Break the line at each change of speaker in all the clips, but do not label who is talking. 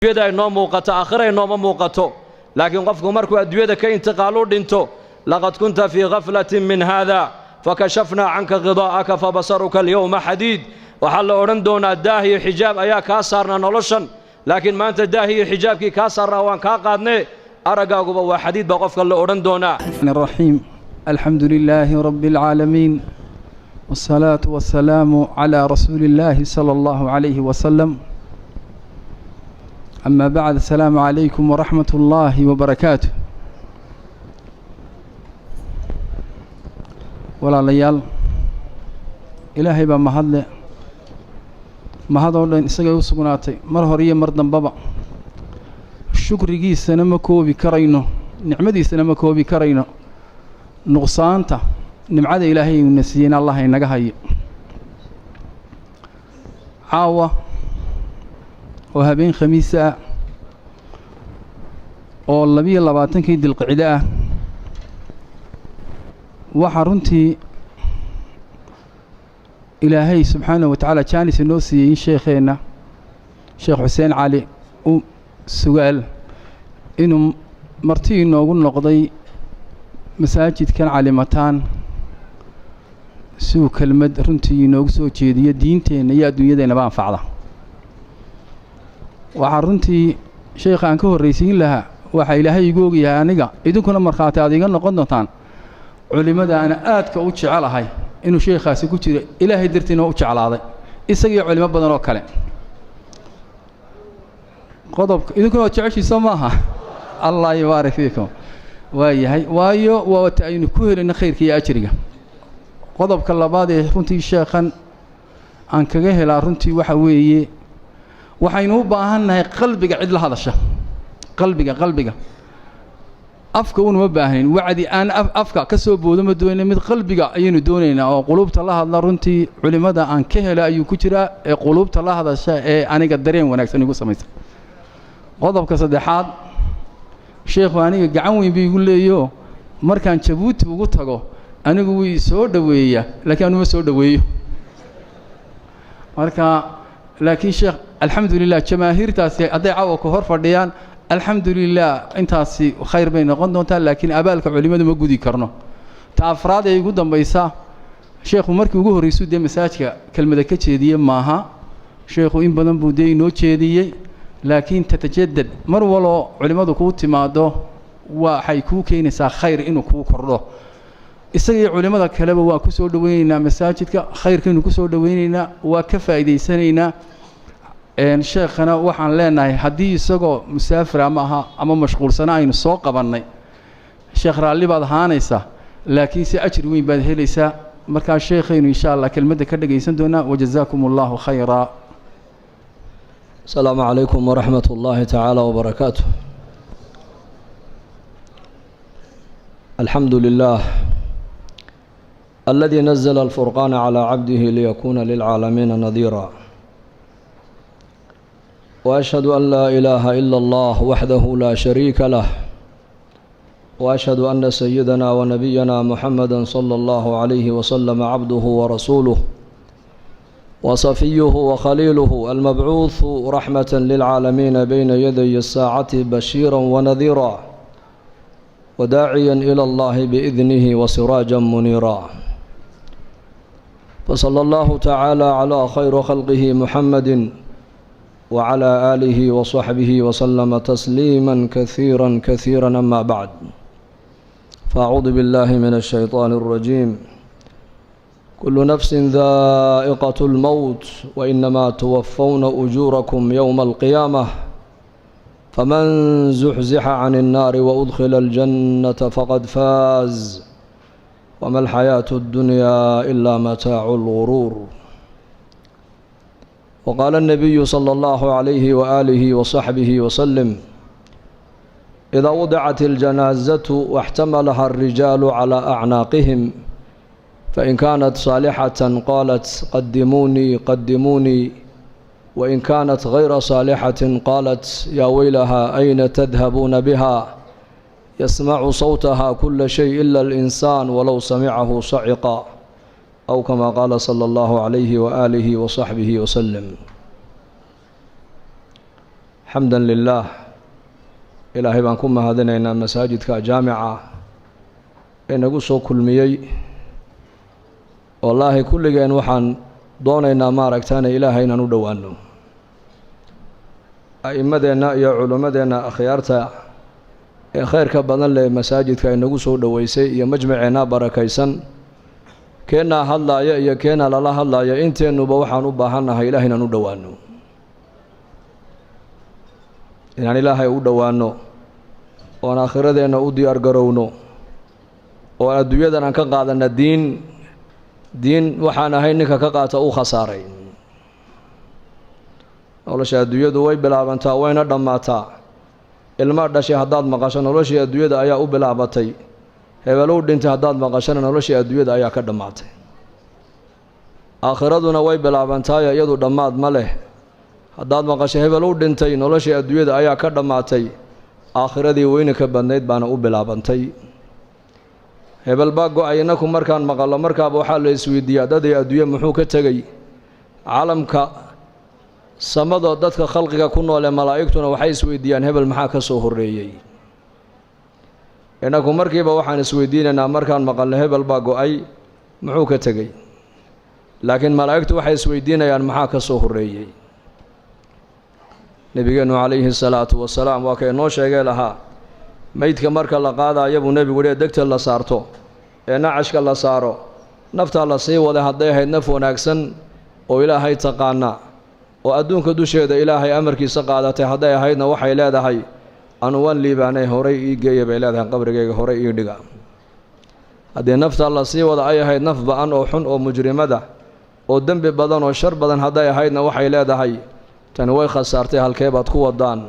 adduunyada inoo muuqato aakhira inooma muuqato laakiin qofku markuu adduunyada ka intiqaalu dhinto laqad kunta fii ghaflatin min hada fakashafnaa canka ghidaa'aka fabasaruka alyawma xadiid waxaa la odhan doonaa daah iyo xijaab ayaa kaa saarnaa noloshan laakiin maanta daah iyo xijaabkii kaa saarnaa waan kaa qaadnee araggaaguba waa xadiid baa qofka la odhan doonaa.
الرحيم الحمد لله رب العالمين والصلاة والسلام على رسول الله صلى الله عليه وسلم. أما بعد السلام عليكم ورحمة الله وبركاته. ولا ليال إلهي بمهد الله إسقى وسقناتي مرهرية مرضا بابا الشكر جي سنمكو بكرينه نعمتي سنمكو بكرينه نقصانته نمعد إلهي ونسينا الله ينجحي عاوة وهابين خميسة واللبي اللباتن كيد القعداء وحرنتي إلهي سبحانه وتعالى كان سنوسي شيخنا شيخ حسين علي سؤال إنه مرتين نقول نقضي مساجد كان علمتان سو كلمة رنتي نوكسو جيدية دينتين يا دنيا دينا بان فعلا وحرنتي شيخ أنكو الرئيسين لها وحا إلهي يقول يا نيجا إذن كنا مرخاتي هذه قلنا قدنتان علماء أنا آتك أوتش على هاي إنه شيخ سيكون إلهي درتنا أوتش على هذا إسقي علماء بدنا وكلام قضب إذن كنا أوتش سماها الله يبارك فيكم واي وايو وتعين كهل إن خيرك يا أجرية قضب كاللبادي رنتي شيخا عن كجهل رنتي وحوي وحينو باهنا قلبك عدل هذا الشيء قلبك أفكا ونوباهين وعدي أنا أفكا كسب ودم الدنيا مثل قلبك أين دونينا أو قلوب الله هذا رنتي علماء عن كهل أيو كتيرة قلوب الله هذا الشيء أنا قدرين ونكسر نقول سميت قضب كصدحات شيخ وأنا قاعد بيقول لي يو مركان شبوت وقطعه أنا قوي سود دوية لكن أنا ما سود دوية مركا لكن شيخ الحمد لله جماهير تاسي أضيع وكهر فرديان الحمد لله أنت تاسي خير بين غندونتا لكن أبالك علماء ما جودي كرنا تأفراد يقول دم بيسا شيخ ومركي وجوه رئيس دي مساجك كلمة كتشي دي معها شيخ وإن بدن بودي نوتشي دي لكن تتجدد مر والله علماء كوت ماده وحيكو كينسا خير إنه كو كرده إسقي علماء كلامه وكسر دوينا مساجدك خير كأنه كسر دوينا وكفى إذا سنينا إن شيخنا وحن لنا حديث سقى مسافر معها أما مشغول صناعي السوق قبلنا الشيخ رالي بعض هانيسا لكن سأجر وين بعده ليس مركز شيخين إن شاء الله كلمة كده جيسندونا وجزاكم الله خيرا.
السلام عليكم ورحمة الله تعالى وبركاته. الحمد لله الذي نزل الفرقان على عبده ليكون للعالمين نذيرا وأشهد أن لا إله إلا الله وحده لا شريك له وأشهد أن سيدنا ونبينا محمدا صلى الله عليه وسلم عبده ورسوله وصفيه وخليله المبعوث رحمة للعالمين بين يدي الساعة بشيرا ونذيرا وداعيا إلى الله بإذنه وسراجا منيرا فصلى الله تعالى على خير خلقه محمد وعلى آله وصحبه وسلم تسليما كثيرا أما بعد فأعوذ بالله من الشيطان الرجيم كل نفس ذائقة الموت وإنما توفون أجوركم يوم القيامة فمن زحزح عن النار وأدخل الجنة فقد فاز وما الحياة الدنيا إلا متاع الغرور. وقال النبي صلى الله عليه وآله وصحبه وسلم إذا وضعت الجنازة واحتملها الرجال على أعناقهم فإن كانت صالحة قالت قدموني وإن كانت غير صالحة قالت يا ويلها أين تذهبون بها يسمع صوتها كل شيء إلا الإنسان ولو سمعه صعقا أو كما قال صلى الله عليه وآله وصحبه وسلم. حمدا لله إلهي بانكم هذين مساجد كجامعة إن قصوا كل مية والله كل جين وحن دوننا ما ركتنا إلهي ندوانه أئمتنا يا علماءنا أخيارتا خير كبدن لمساجد كأن قصوا دويسي يا مجمعنا بركيسن كنا هلا يا كنا لا هلا يا أنت نبوحنا نبهنا إلهي ندوانه يعني إلهي ودوانه وأنا آخرتنا أودي أرجرونه وأنا دويدنا كقاعدنا diin waxaan ahay ninka ka qaata uu khasaaray nolosha adduunyadu way bilaabantaa wayna dhammaataa ilma dhashay haddaad maqasho noloshii adduunyada ayaa u bilaabatay hebel uu dhintay haddaad maqashana noloshii adduunyada ayaa ka dhammaatay aakhiraduna way bilaabantaa iyadu dhammaad ma leh haddaad maqasho hebel uu dhintay noloshii adduunyada ayaa ka dhammaatay aakhiradii weyna ka badnayd baana u bilaabantay hebel baa go-ay inaku markaan maqallo markaaba waxaa la isweydiiyaa dadii adduunye muxuu ka tegey caalamka samado dadka khalqiga ku nool ee malaa'igtuna waxay isweydiiyaan hebel maxaa ka soo horreeyey inaku markiiba waxaan isweydiinaynaa markaan maqalno hebel baa go-ay muxuu ka tegey laakiin malaa'igtu waxay isweydiinayaan maxaa ka soo horreeyey nebigeennu calayhi salaatu wasalaam waa kay noo sheegay lahaa maydka marka la qaadayo buu nebigu yidhi degta la saarto ee nacashka la saaro naftaa la sii waday hadday ahayd naf wanaagsan oo ilaahay taqaana oo adduunka dusheeda ilaahay amarkiisa qaadatay hadday ahaydna waxay leedahay anu waan liibaanay horay ii geeya bay leedahay qabrigayga horay ii dhiga haddii naftaa la sii wada ay ahayd naf ba-an oo xun oo mujrimada oo dembi badan oo shar badan hadday ahaydna waxay leedahay tani way khasaartay halkee baad ku wadaan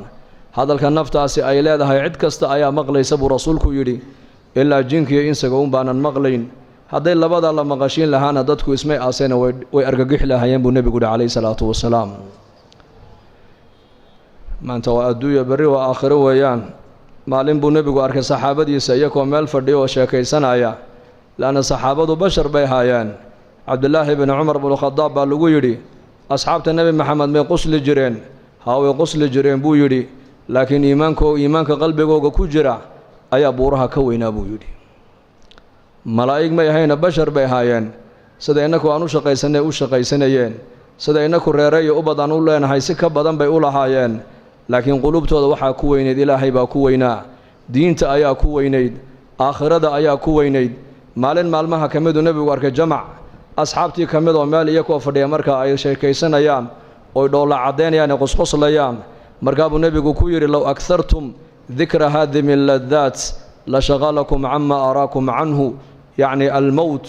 hadalka naftaasi ay leedahay cid kasta ayaa maqlaysa buu rasuulku yidhi ilaa jinkiyo insaga un baanan maqlayn hadday labada la maqashiin lahaana dadku ismay aaseena way argagixi lahaayeen buu nebigu yidhi calayhi salaatu wasalaam maanta waa adduunya berri waa aakhiro weeyaan maalin buu nebigu arkay saxaabadiisa iyagoo meel fadhiya oo sheekaysanaya laanna saxaabadu bashar bay haayeen cabdillaahi bni cumar bnukhadaab baa lagu yidhi asxaabta nebi maxamed may qusli jireen haa way qusli jireen buu yidhi laakiin iimaanka qalbigooga ku jira ayaa buuraha ka weynaa buu yidhi malaa'ig may ahayna bashar bay ahaayeen sida innaku aan u shaqaysanayeen sida innaku reere iyo ubad aan u leenahay si ka badan bay u lahaayeen laakiin qulubtooda waxaa ku weynayd ilaahay baa ku weynaa diinta ayaa ku weynayd aakhirada ayaa ku weynayd maalin maalmaha ka miduu nebigu arkay jamac asxaabtii ka mid oo meel iyakoo fadhiya marka ay sheekaysanayaan oy dhoolla caddaynayaan ee qosqoslayaan markaa buu nebigu ku yidhi low aghartum dikra haadimi ladaat la shaqalakum cama araakum canhu yacni almowt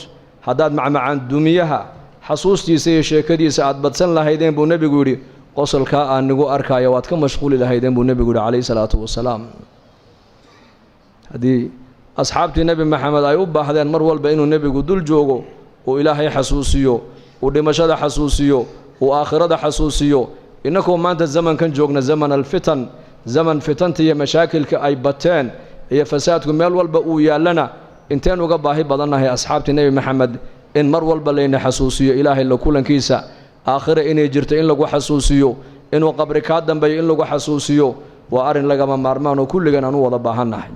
haddaad macmacaan dumiyaha xasuustiisa iyo sheekadiisa aad badsan lahaydeen buu nebigu yidhi qosolkaa aan nigu arkaayo waad ka mashquuli lahaydeen buu nebigu yidhi calayhi salaatu wasalaam haddii asxaabtii nebi maxamed ay u baahdeen mar walba inuu nebigu dul joogo uu ilaahay xasuusiyo uu dhimashada xasuusiyo uu aakhirada xasuusiyo innakoo maanta zamankan joogna zaman alfitan zaman fitanta iyo mashaakilka ay bateen iyo fasaadku meel walba uu yaallana inteen uga baahi badannahay asxaabtii nebi maxamed in mar walba layna xasuusiyo ilaahay la kulankiisa aakhire inay jirto in lagu xasuusiyo inuu qabri kaa dambeeyo in lagu xasuusiyo waa arrin lagama maarmaan oo kulligan aan u wada baahannahay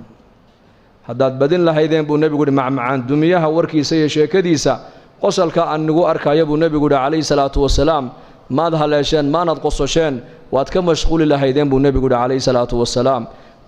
haddaad badin lahaydeen buu nebigu yidhi macmacaan dumiyaha warkiisa iyo sheekadiisa qosalka aan nigu arkaya buu nebigu yidhi calayhi salaatu wasalaam maad haleesheen maanad qososheen waad ka mashquuli lahaydeen buu nebigu yidhi calayhi salaatu wasalaam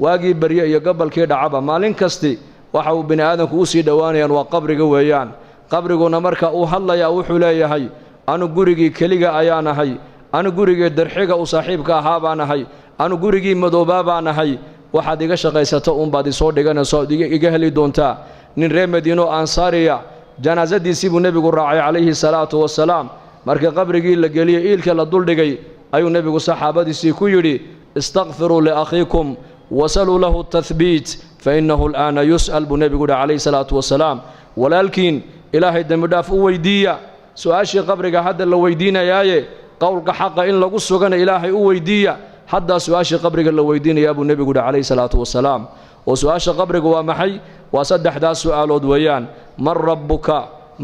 waagii barye iyo gobolkii dhacaba maalin kasti waxa uu bini aadamku u sii dhowaanayaan waa qabriga weeyaan qabriguna marka uu hadlayaa wuxuu leeyahay anu gurigii keliga ayaan ahay anu gurigii darxiga u saaxiibka ahaa baan ahay anu gurigii madoobaa baan ahay waxaad iga shaqaysato uunbaad isoo dhiganayso ood iga heli doontaa nin reer madiino ansaariya janaasadiisii buu nebigu raacay calayhi salaatu wasalaam markii qabrigii la geliyey iilka la duldhigay ayuu nebigu saxaabadiisii ku yidhi istakfiruu liakhiikum wasaluu lahu tahbiit fainnahu al'aana yus'al buu nebigu yidhi calayhi salaatu wasalaam walaalkiin ilaahay dembidhaaf u weydiiya su-aashii qabriga hadda la weydiinayaaye qowlka xaqa in lagu sugana ilaahay u weydiiya haddaa su-aashii qabriga la weydiinayaa buu nebigu yidhi calayhi salaatu wasalaam oo su-aasha qabriga waa maxay waa saddexdaas su'aalood weeyaan man rabbuka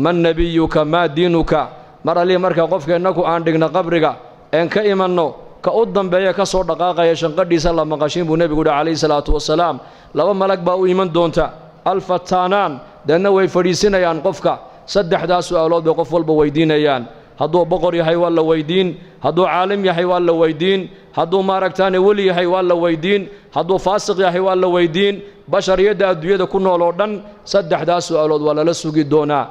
man nebiyuka maa diinuka mar allii markaa qofka innaku aan dhigna qabriga een ka imanno ka u dambeeya ka soo dhaqaaqaya shanqadhiisa la maqashin buu nebigu yidhi calayhi salaatu wasalaam laba malag baa u iman doonta alfataanaan deedna way fadhiisinayaan qofka saddexdaas su'aalood bay qof walba weydiinayaan hadduu boqor yahay waa la weydiin hadduu caalim yahay waa la weydiin hadduu maaragtaane weli yahay waa la weydiin hadduu faasiq yahay waa la weydiin bashariyadda adduunyada ku nool oo dhan saddexdaas su'aalood waa lala sugi doonaa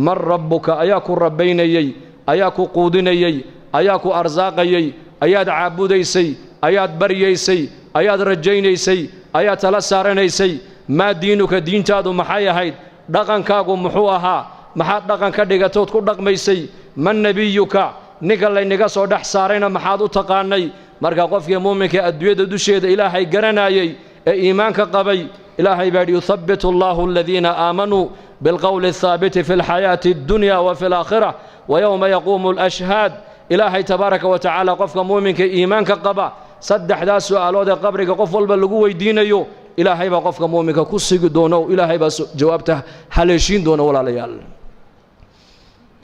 man rabbuka ayaa ku rabbaynayey ayaa ku quudinayey ayaa ku arsaaqayey ayaad caabudaysay ayaad baryaysay ayaad rajaynaysay ayaad tala saaranaysay maa diinuka diintaadu maxay ahayd dhaqankaagu muxuu ahaa maxaad dhaqan ka dhigatood ku dhaqmaysay man nebiyuka ninka laynaga soo dhex saarayna maxaad u taqaanay marka qofkii muuminka adduunyada dusheeda ilaahay garanayay ee iimaanka qabay ilaahay baa yidhi yuthabbitu allahu aladiina aamanuu bilqowli athaabiti fi lxayaati addunya wa fi alaakhira wa yowma yaquumu alashhaad ilaahay tabaaraka wa tacaala qofka muuminka iimaanka qaba saddexdaas su'aalood ee qabriga qof walba lagu weydiinayo ilaahay baa qofka muuminka ku sigi doona oo ilaahay baa jawaabta haleeshiin doona walaalayaal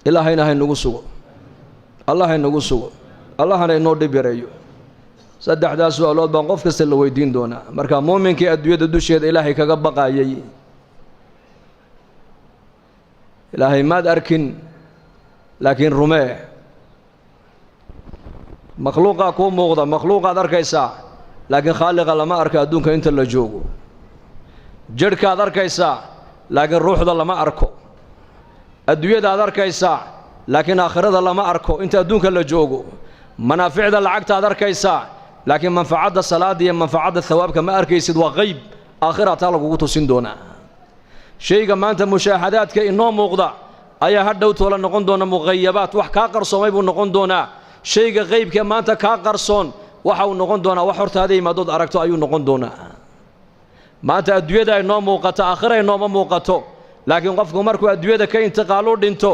ilaahayna haynagu sugo allah haynagu sugo allahna inoo dhib yareeyo saddexdaas su'aalood baan qof kasta la weydiin doonaa marka muuminkii adduunyada dusheeda ilaahay kaga baqayay ilaahay maad arkin laakiin rumee makhluuqaa kuu muuqda makhluuqaad arkaysaa laakiin khaaliqa lama arko adduunka inta la joogo jidhkaad arkaysaa laakiin ruuxda lama arko adduunyadaad arkaysaa laakiin aakhirada lama arko inta adduunka la joogo manaaficda lacagtaad arkaysaa laakiin manfacadda salaada iyo manfacadda thawaabka ma arkaysid waa qayb aakhira taa lagugu tusin doonaa shayga maanta mushaahadaadka inoo muuqda ayaa hadhow toola noqon doona muqayabaat wax kaa qarsoomay buu noqon doonaa shayga qaybka maanta kaa qarsoon waxa uu noqon doonaa wax hortaada yimaadood aragto ayuu noqon doonaa maanta adduunyada ay noo muuqato aakhira ay nooma muuqato laakiin qofku markuu adduunyada ka intiqaalu dhinto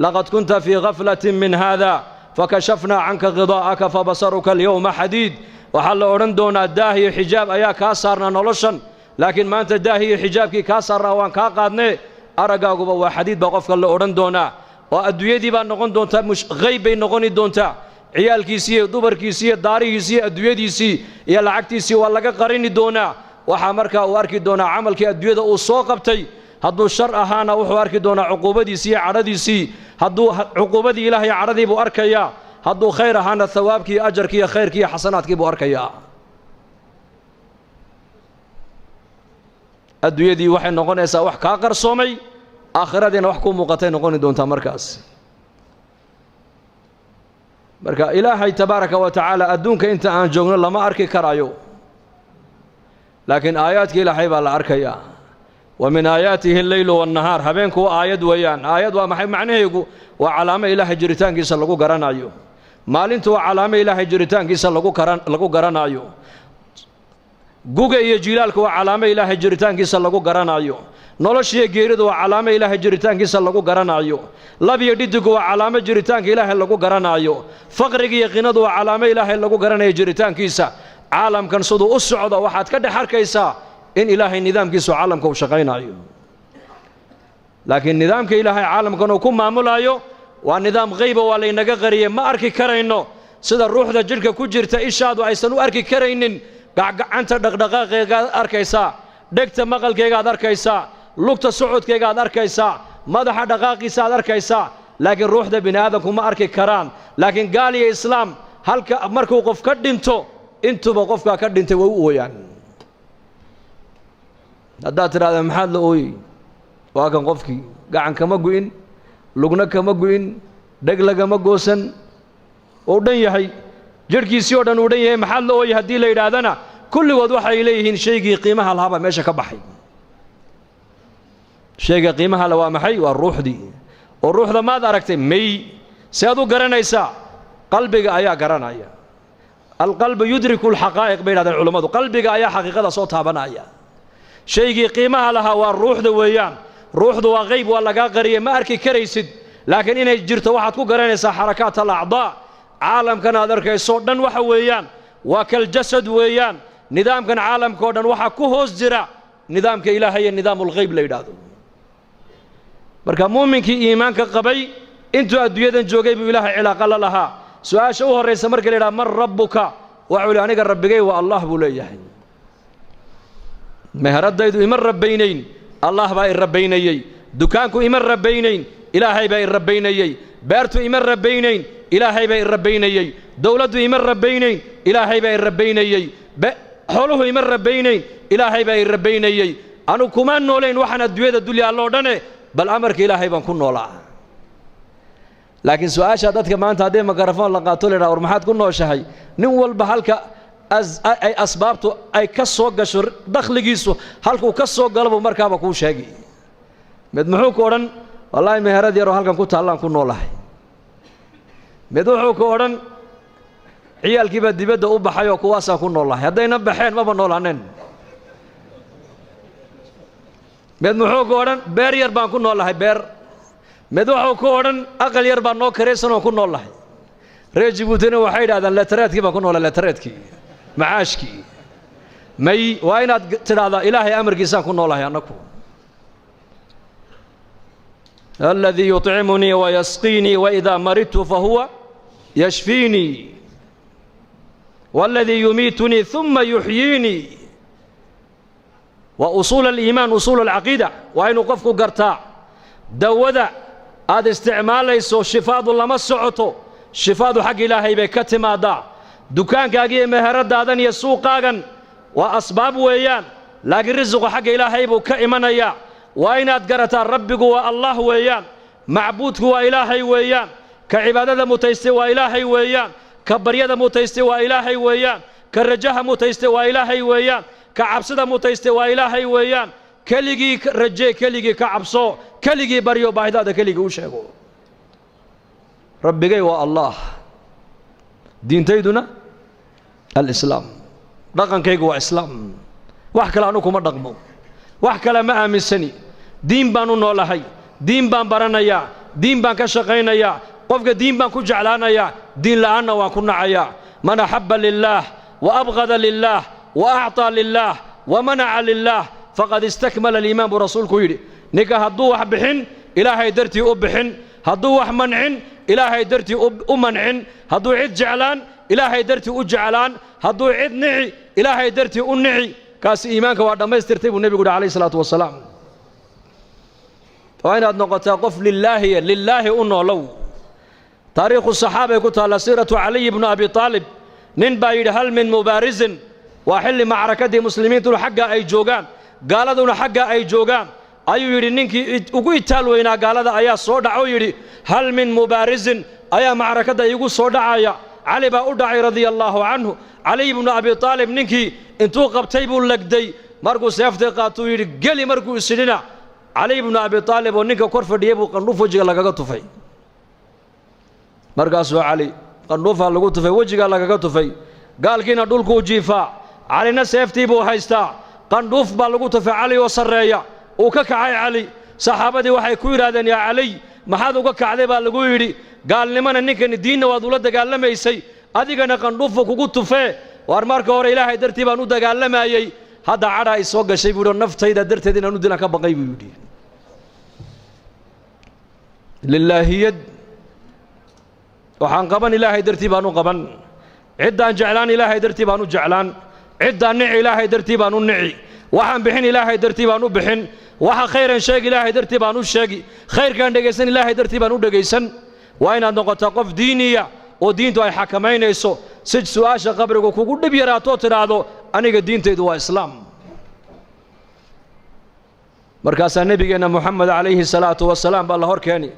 laqad kunta fii ghaflatin min haada fakashafnaa canka ghidaa'aka fabasaruka alyawma xadiid waxaa la odhan doonaa daah iyo xijaab ayaa kaa saarnaa noloshan laakiin maanta daah iyo xijaabkii kaa saarnaa waan kaa qaadnee araggaaguba waa xadiid baa qofka la odhan doonaa oo adduunyadii baa noqon doontaa qayb bay noqoni doontaa ciyaalkiisii iyo dumarkiisii iyo daarihiisii iyo adduunyadiisii iyo lacagtiisii waa laga qarini doonaa waxaa markaa uu arki doonaa camalkii adduunyada uu soo qabtay hadduu shar ahaana wuxuu arki doonaa cuquubadiisii iyo cadhadiisii hadduu cuquubadii ilaahay cadhadii buu arkayaa hadduu khayr ahaana thawaabkii iyo ajarkii iyo khayrkii iyo xasanaadkii buu arkayaa adduunyadii waxay noqonaysaa wax kaa qarsoomay aakhiradiina wax kuu muuqatay noqoni doontaa markaas marka ilaahay tabaaraka wa tacaala adduunka inta aan joogno lama arki karaayo laakiin aayaadka ilaahay baa la arkayaa wa min aayaatihi alleylu waannahaar habeenku waa aayad weeyaan aayad waa maxay macnaheegu waa calaamo ilaahay jiritaankiisa lagu garanayo maalintu waa calaamo ilaahay jiritaankiisa lagu garanayo guga iyo jilaalku waa calaamo ilaahay jiritaankiisa lagu garanayo noloshiyo geeridu waa calaamo ilaahay jiritaankiisa lagu garanayo lab iyo dhidigu waa calaamo jiritaanka ilaahay lagu garanayo faqriga iyo qinadu waa calaamo ilaahay lagu garanayo jiritaankiisa caalamkan siduu u socdo waxaad ka dhex arkaysaa in ilaahay nidaamkiisu caalamka uu shaqaynayo laakiin nidaamka ilaahay caalamkan uu ku maamulayo waa nidaam qayba waa laynaga qariyey ma arki karayno sida ruuxda jidhka ku jirta ishaadu aysan u arki karaynin gacanta dhaqdhaqaaqeegaad arkaysaa dhegta maqalkeegaad arkaysaa lugta socodkeegaad arkaysaa madaxa dhaqaaqiisa aad arkaysaa laakiin ruuxda bini aadamku ma arki karaan laakiin gaal iyo islaam halka markuu qof ka dhinto intuba qofkaa ka dhintay way u ooyaan haddaad tidhahda maxaad la ooyey waa kan qofkii gacan kama gu'in lugna kama gu'in dheg lagama goosan uu dhan yahay jidhkiisii oo dhan uu dhan yahay maxaad la ooyey haddii la yidhaahdana kulligood waxay leeyihiin shaygii qiimaha lahaabaa meesha ka baxay shayga qiimaha le waa maxay waa ruuxdii oo ruuxda maad aragtay may si aad u garanaysaa qalbiga ayaa garanaya alqalbu yudriku alxaqaa'iq bay yidhahdeen culammadu qalbiga ayaa xaqiiqada soo taabanaya shaygii qiimaha lahaa waa ruuxda weeyaan ruuxdu waa qayb waa lagaa qariyey ma arki karaysid laakiin inay jirto waxaad ku garanaysaa xarakaat alacdaa caalamkan aad arkayso dhan waxa weeyaan waa kaljasad weeyaan nidaamkan caalamka oo dhan waxaa ku hoos jira nidaamka ilaahay iyo nidaamulghayb la yidhaahdo marka muuminkii iimaanka qabay intuu adduunyadan joogay buu ilaahay cilaaqa la lahaa su-aasha u horraysa marka la yidhaha man rabbuka وعلي أنا ربي والله بوليه مهرديد إمر ربينين الله باي ربيني دكانكو إمر ربينين إلهي باي ربيني بارتو إمر ربينين إلهي باي ربيني دولته إمر ربينين إلهي باي ربيني حوله إمر ربينين إلهي باي ربيني أنا كمان نولين وحنا الدوية الدنيا الله دني بل أمرك إلهي بنكون نولا لكن سؤال شهادتك ما أنت هذه مقرفون لقاتوا لنا ورمحات كن نوشهي نول بحالك أي أسبابته أي كسو قشر دخل جيسو هلكو كسو قلبه مركبه كوش هجي مدمحوك ورن والله مهرد يروح هلكن كنت هلا نكون نولا مدمحوك ورن عيال كي بدي بده أوب حيو كواسا كون نولا هذا ينبحين ما بنولا نن مدمحوك ورن بير يربان كون نولا بير مدوحو كورن أقل يربان نو كريسنو كون الله ريجي بوتينو وحيد هذا اللترات كيما كون ولا اللترات كي معاشكي مي وين ترى هذا إلهي أمر كيسان كون الله أنكو الذي يطعمني ويسقيني وإذا مرضت فهو يشفيني والذي يميتني ثم يحييني وأصول الإيمان أصول العقيدة وين قفكو قرطاع دودا هذا استعمال ليسو شفاض الله ما سعته شفاض حق إلهي بكتم هذا دكان كاجي مهرد هذا يسوق كاجن وأسباب ويان لكن رزق حق إلهي بكإيمان يا وين أتقرت الرب جوا الله ويان معبود جوا إلهي ويان كعبادة متيستوى إلهي ويان كبرية متيستوى إلهي ويان كرجاها متيستوى إلهي ويان كعبسدة متيستوى إلهي ويان كليجي رجع كليجي كعبصو كليجي بريو بعد هذا كليجي وشهو ربي جاي والله دين تيدنا الإسلام رقم كي جوا إسلام وحكي لعنكم الرقمو وحكي لما أمن سني دين بانو نولا هاي دين بان برنا يا دين بان كشقينا يا قفك دين بان كجعلنا يا دين لعنا وكنا عيا من أحب لله وأبغض لله وأعطى لله ومنع لله فقد استكمل الإيمان برسول كويري نكا هدو وحبحن إلهي درتي أبحن هدو وحمنعن إلهي درتي أمنعن هدو عد جعلان إلهي درتي أجعلان هدو عد نعي إلهي درتي أنعي كاس إيمانك وعندما ما يسترتب النبي قول عليه الصلاة والسلام وين هاد نقطة قف لله أنه لو تاريخ الصحابة يقول على سيرة علي بن أبي طالب ننبايد هل من مبارز وحل معركة مسلمين تلو حقا أي جوغان قالدونا حقا أي جوغان أيو يري نينكي ugu itaal weynaa gaalada ayaa soo dhaco yiri hal min mubarizin ayaa macrakada igu soo dhacaya Ali baa u dhacay radiyallahu anhu Ali ibn Abi Talib ninkii intuu qabtay buu lagday markuu seeftay qaatuu yiri gali markuu isidina Ali ibn Abi Talib oo ninka kor fadhiyay buu qandhuuf wajiga lagaga tufay markaasuu Ali qandhuufa lagu tufay wajiga lagaga tufay gaalkiina dhulku jiifaa Alina seeftii buu haystaa qandhuuf baa lagu tufay Ali oo sareeya وككعي علي صحابتي waxay ku yiraahdeen ya Ali maxaad uga kacday baa lagu yiri gaalnimana ninkan diinna waad ula dagaalameysay adigana qandhuuf kugu tufee war marka hore Ilaahay dartii baan u dagaalamayay hada cara ay soo gashay buu naftayda darteed inaan u dilan ka baqay buu yiri lillahiyad waxaan qaban Ilaahay dartii baan u qaban cidaan jeclaan Ilaahay dartii baan u jeclaan cidaan nici Ilaahay dartii baan u nici waxaan bixin Ilaahay dartii baan u bixin waxa khayran sheeg Ilaahay dartii baan u sheegi khayrkan dhageysan Ilaahay dartii baan u dhageysan waa inaad noqoto qof diiniya oo diintu ay xakameynayso si su'aasha qabriga kugu dhib yaraato tiraado aniga diintaydu waa islaam markaas nabigeena Muhammad alayhi salatu wasalaam baa la horkeeni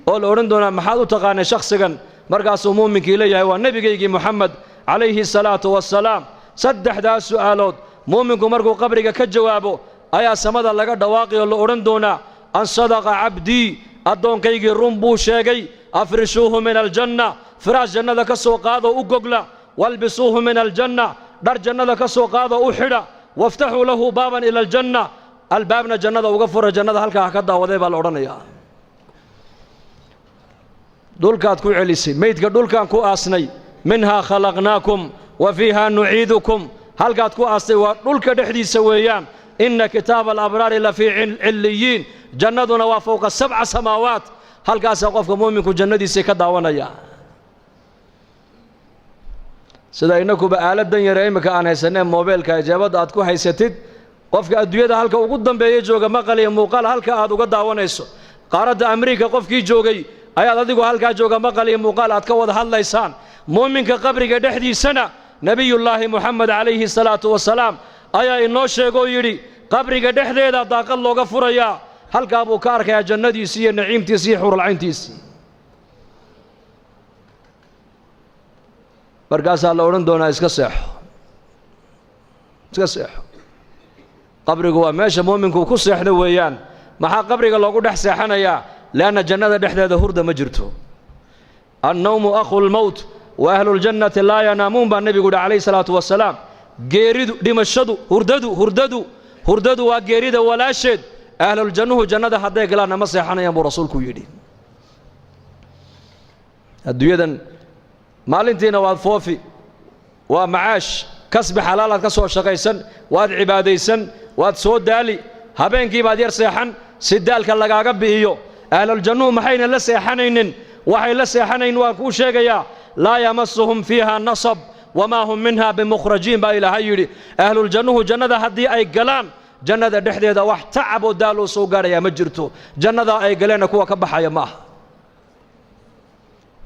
oo la oran doona maxaad u taqaanay shakhsigan markaas uu muuminkii leeyahay waa nabigeeygi Muhammad alayhi salatu wasalaam saddexdaas su'aalood muuminku markuu qabriga ka jawaabo ayaa samada laga dhawaaqay oo la oran doona an sadaqa abdi adoonkaygi run buu sheegay afrishuhu min aljanna firash jannada ka soo qaado u gogla walbisuhu min aljanna dar jannada ka soo qaado u xidha waftahu lahu baban ila aljanna albaabna jannada uga fura jannada halka ka daawaday baa la oranayaa dulkaad ku celisay meydka dhulkan ku aasnay minha khalaqnaakum wa fiha nu'iidukum halkaad ku aastay waa dhulka dhexdiisa weeyaan inna kitaab al-abraar la fi illiyin jannaduna waa fawqa 7 samaawaat halkaas qofka muuminku jannadiisa ka daawanaya sida inakuba aaladan yar imika aan haysanay mobilka jaabada aad ku haysatid qofka adduunyada halka ugu dambeeyay jooga maqal iyo muuqaal halka aad uga daawanayso qaaradda Ameerika qofkii joogay ayaad adigu halka jooga maqal iyo muuqaal aad ka wada hadlaysaan muuminka qabriga dhexdiisana nabiyullaahi Muhammad alayhi salaatu wasalaam ayaa inoo sheego yiri qabriga dhexdeeda daaqad looga furaya halka buu ka arkayaa jannadiisa iyo naciimtiisa iyo xurul cayntiisa markaas la oran doonaa iska seexo qabrigu waa meesha muuminku ku seexdo weeyaan maxaa qabriga loogu dhex seexanayaa laana jannada dhexdeeda hurda ma jirto annawmu akhul maut wa ahlul jannati la yanaamun ba nabigu alayhi salaatu wasalaam geeridu dhimashadu hurdadu waa geerida walaasheed ahlul jannuhu jannada haday galaan ma seexanayaan buu rasuulku yiri adduunyadan maalintiina waad foofi waa macaash kasbi xalaalaad ka soo shaqaysan waad cibaadaysan waad soo daali habeenkii baad yar seexan si daalka lagaaga bi'iyo ahlul jannuhu maxayna la seexanaynin waxay la seexanayn waan ku sheegayaa laa yamassuhum fiiha nasab wama hum minha bimukhrajin ba ilaahay yiri ahlul jannuhu jannada hadii ay galaan jannada dhexdeeda wax tacab oo daal oo soo gaaraya ma jirto jannada ay galeen kuwa ka baxaya ma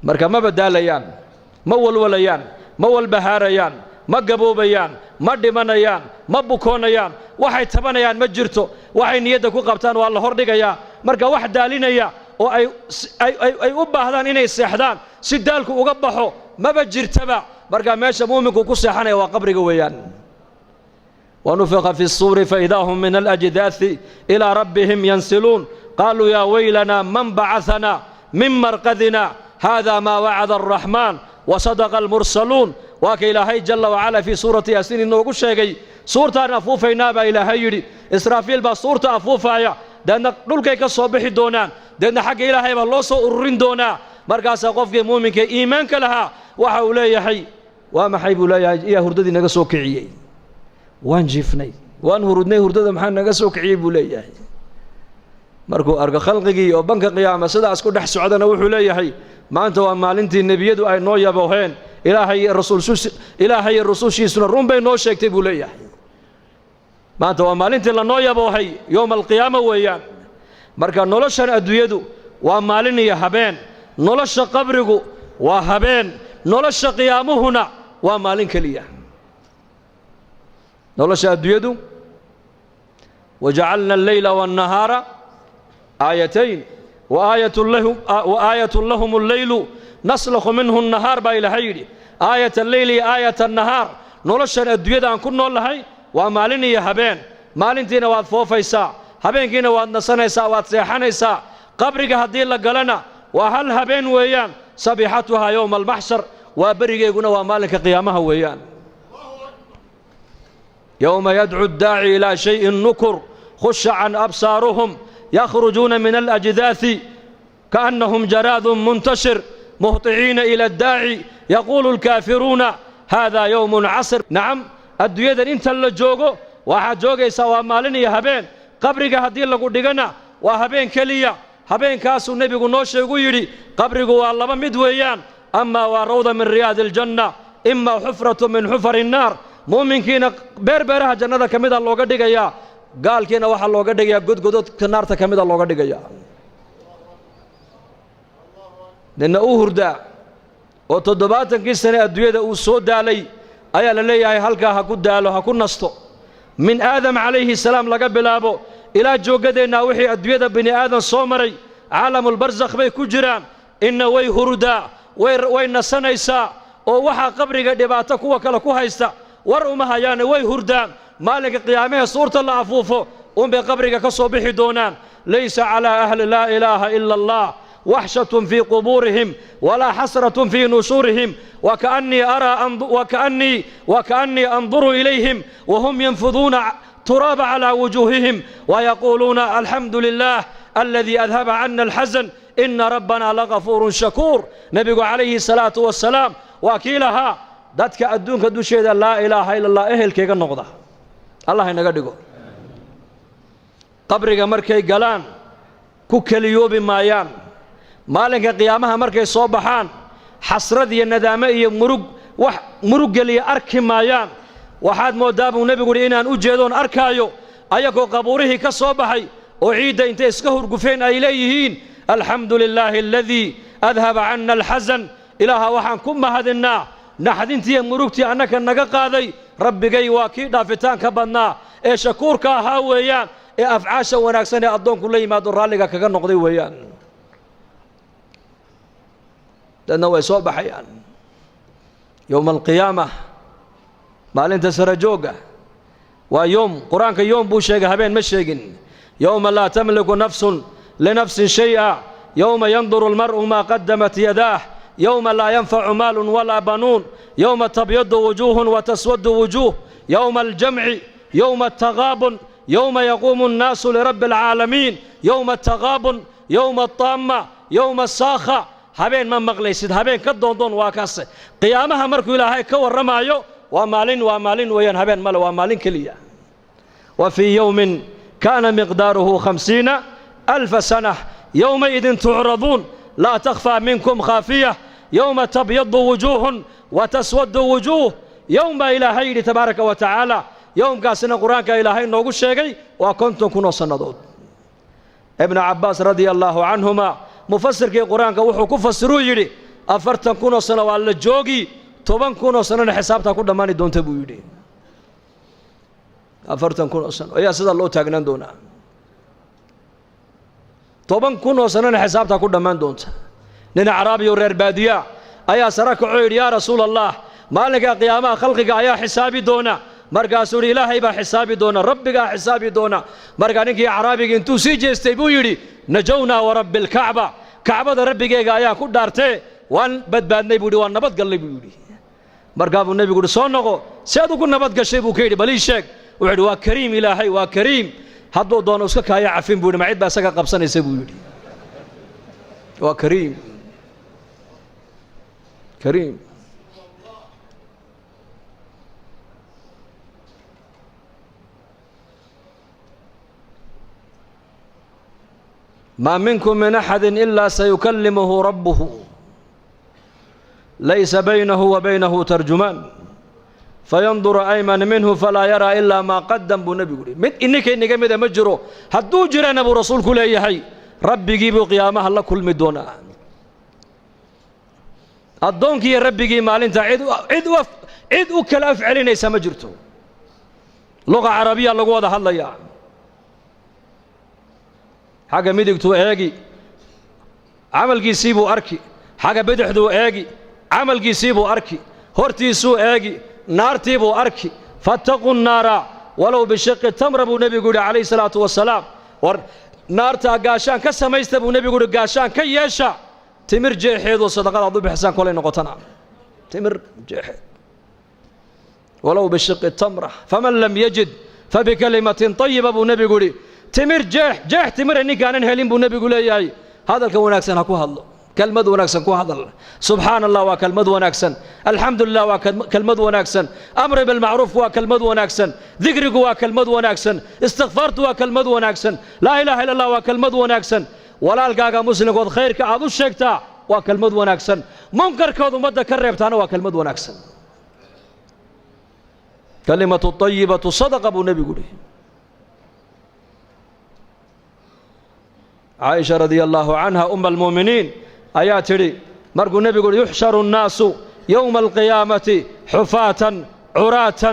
marka ma badaalayaan ma walwalayaan ma walbahaarayaan ma gaboobayaan ma dhimanayaan ma bukoonayaan waxay tabanayaan ma jirto waxay niyada ku qabtaan waa la hor dhigayaa marka wax daalinaya oo ay u baahdaan inay seexdaan si daalku uga baxo ma jirtaba marka meesha muuminku ku seexanaya waa qabriga weeyaan ونفخ في الصور فإذا هم من الأجداث إلى ربهم ينسلون قالوا يا ويلنا من بعثنا من مرقدنا هذا ما وعد الرحمن وصدق المرسلون وك إلهي جل وعلا في سورة ياسين إنه شيء سورة أفوفينا با إلهي يري إسرافيل با سورة أفوفايا دان دولكay ka soo bixi doonaan daan xaq Ilaahay ba loo soo ururin doonaa markaas qofka muuminka iimaanka laha waxa uu leeyahay waa maxay buu leeyahay iyo hurdadii naga soo kiciyay waan jiifnay waan hurdnay hurdada maxaa naga soo kiciyay buu leeyahay markuu arko khalqigii oo banka qiyaamada sidaas ku dhex socdana wuxuu leeyahay maanta waa maalintii nabiyadu ay noo yabooheen ilaahay iyo rasuushiisuna run bay noo sheegtay buu leeyahay maanta waa maalintii la noo yaboohay yawm alqiyaama weeyaan marka noloshan adduunyadu waa maalin iyo habeen nolosha qabrigu waa habeen nolosha qiyaamuhuna waa maalin kaliya nolosha adduunyadu waja'alna al-layla wan-nahara آيتين وآية لهم الليل نسلخ منه النهار با إلهي آية الليل آية النهار نولشن الدنيا أن كن نولهي ومالين يا هبين مالين تينا واد فوفيسا هبين كينا واد نسانيسا واد سيحانيسا قبرك هدي لقلنا وهل هبين ويان صبيحتها يوم المحشر وبرق يقولنا ومالك قيامها ويان يوم يدعو الداعي إلى شيء نكر خش عن أبصارهم يخرجون من الأجداث كأنهم جراد منتشر مهطعين إلى الداعي يقول الكافرون هذا يوم عسر نعم الدنيا انت اللي جوغو واحد جوغي سوا مالين يا هبين قبرك هدي لغو دغنا وهبين كليا هبين كاسو النبي نو شيغو يري قبرك وا لبا ميد ويان اما وروضه من رياض الجنه اما حفره من حفر النار مؤمنكين بربرها جنده كميدا لوغا دغيا gaalkeena waxa looga dhigayaa godgododka naarta kamida looga dhigayaa dina uu hurda oo 70 sano adduunyada uu soo daalay ayaa la leeyahay halka ha ku daalo ha ku nasto min aadam alayhi salaam laga bilaabo ila joogadeena wixii adduunyada bini aadan soo maray caalamul barzakh bay ku jiraan inna way hurda way nasanaysa oo waxa qabriga dhibaato kuwa kale ku haysta war uma hayaan way hurdaan مالك قيامه صورة الله أفوفه بقبرك كصبح دونان ليس على أهل لا إله إلا الله وحشة في قبورهم ولا حسرة في نشورهم وكأني أنظر إليهم وهم ينفضون تراب على وجوههم ويقولون الحمد لله الذي أذهب عنا الحزن إن ربنا لغفور شكور نبي عليه الصلاة والسلام وكيلها ذاتك أدونك دوشي لا إله إلا الله أهل كيغا النقضة الله inaga dhigo qabriga markay galaan ku kaliyoobi maayaan maalinka qiyaamaha markay soo baxaan xasrad iyo nadaamo iyo murug wax murug geliya arki maayaan waxaad moodaa buu nebigu yidhi inaan u jeedoon arkaayo ayagoo qabuurihii ka soo baxay oo ciidda intay iska hurgufeen ay leeyihiin alxamdu lilaahi aladii adhaba canna alxasan ilaaha waxaan ku mahadinnaa naxdintiiyo murugtii annaka naga qaaday rabbigay waa kii dhaafitaanka badnaa ee shakuurka ahaa weeyaan ee afcaasha wanaagsan ee addoonku la yimaado raalliga kaga noqday weeyaan dadna way soo baxayaan yowma alqiyaama maalinta sara joogga waa yoom qur-aanka yoom buu sheegay habeen ma sheegin yowma laa tamliku nafsun linafsin shay'a yowma yanduru almar'u maa qaddamat yadaah yowma laa yanfacu maalun walaa banuun yowma tabyadu wujuuhun wataswadu wujuuh yowma aljamci yowma altagaabun yowma yaquumu annaasu lirabbi alcaalamiin yowma altagaabun yowma altaamma yowma asaakha habeen ma maqlaysid habeen ka doondoon waa kaase qiyaamaha markuu ilaahay ka warramaayo waa maalin weeyaan habeen male waa maalin keliya wa fii yowmin kaana miqdaaruhu 50,000 sanah yowmaidin tucraduun laa takhfaa minkum khaafiyah yowma tabyadu wujuuhun wataswadu wujuuh yowm baa ilaahay yidhi tabaaraka wa tacaala yowmkaasina qur-aanka ilaahay noogu sheegay waa 50,000 sannadood ibnu cabbaas radia allaahu canhuma mufasirkii qur-aanka wuxuu ku fasiruu yidhi 40,000 sano waa la joogi 10,000 sanona xisaabtaa ku dhammaani doonta buu yidhi 40,000 sano ayaa sidaa loo taagnaan doonaa 10,000 sanona xisaabtaa ku dhammaan doonta nin acraabi oo reer baadiya ayaa sara kacoo yidhi yaa rasuula allah maalinka qiyaamaha khalqiga ayaa xisaabi doona markaasuu yidhi ilaahay baa xisaabi doona rabbigaa xisaabi doona markaa ninkii acraabigii intuu sii jeestay buu yidhi najownaa warabbi alkacba kacbada rabbigeega ayaan ku dhaartee waan badbaadnay buu yidhi waan nabad gallay buu yidhi markaa buu nebigu yidhi soo noqo si aad ugu nabad gashay buu ka yidhi balii sheeg wuxuu yidhi waa kariim ilaahay waa kariim hadduu doono iska kaaya cafin buu yidhi ma cid baa isaga qabsanaysa buu yidhi waa kariim kariim ما منكم من أحد إلا سيكلمه ربه ليس بينه وبينه ترجمان فينظر أيمن منه فلا يرى إلا ما قدم بنبي إنك مدى مجرو هدو جرى نبو رسول كل أيهي ربي جيبوا قيامها الله كل مدونا الدونك يا ربي جي مال انت عد وكل أفعلين يسا مجرته لغة عربية لغة هذا الله يعني حاجة ميدكتو ايجي عمل جيسيبو اركي حاجة بدحدو ايجي عمل جيسيبو اركي هورتيسو ايجي نارتيبو اركي فاتقوا النار ولو بشق التمر ابو نبي يقول عليه الصلاة والسلام نارتا قاشان كسميست ابو نبي يقول قاشان كيشا تمر جيحيد وصدقاء عضو بحسان كولين نقطنا تمر جيحيد ولو بشق التمرة فمن لم يجد فبكلمة طيبة ابو نبي يقول تمر جيح تمر إني كان هلين بو نبي يقول ياي هذا الكوناكسن هكو هذا كلمة وناكسن كو هذا سبحان الله وكلمة وناكسن الحمد لله وكلمة وناكسن أمر بالمعروف وكلمة وناكسن ذكرك وكلمة وناكسن استغفرت وكلمة وناكسن لا إله إلا الله وكلمة وناكسن ولا القاقا مسلم قد خيرك عضو الشيكتا وكلمة وناكسن منكر كوضو مدى كريبتانا وكلمة وناكسن كلمة الطيبة صدق أبو نبي يقول عائشة رضي الله عنها أم المؤمنين آياتري مرقو النبي يقول يحشر الناس يوم القيامة حفاة عراة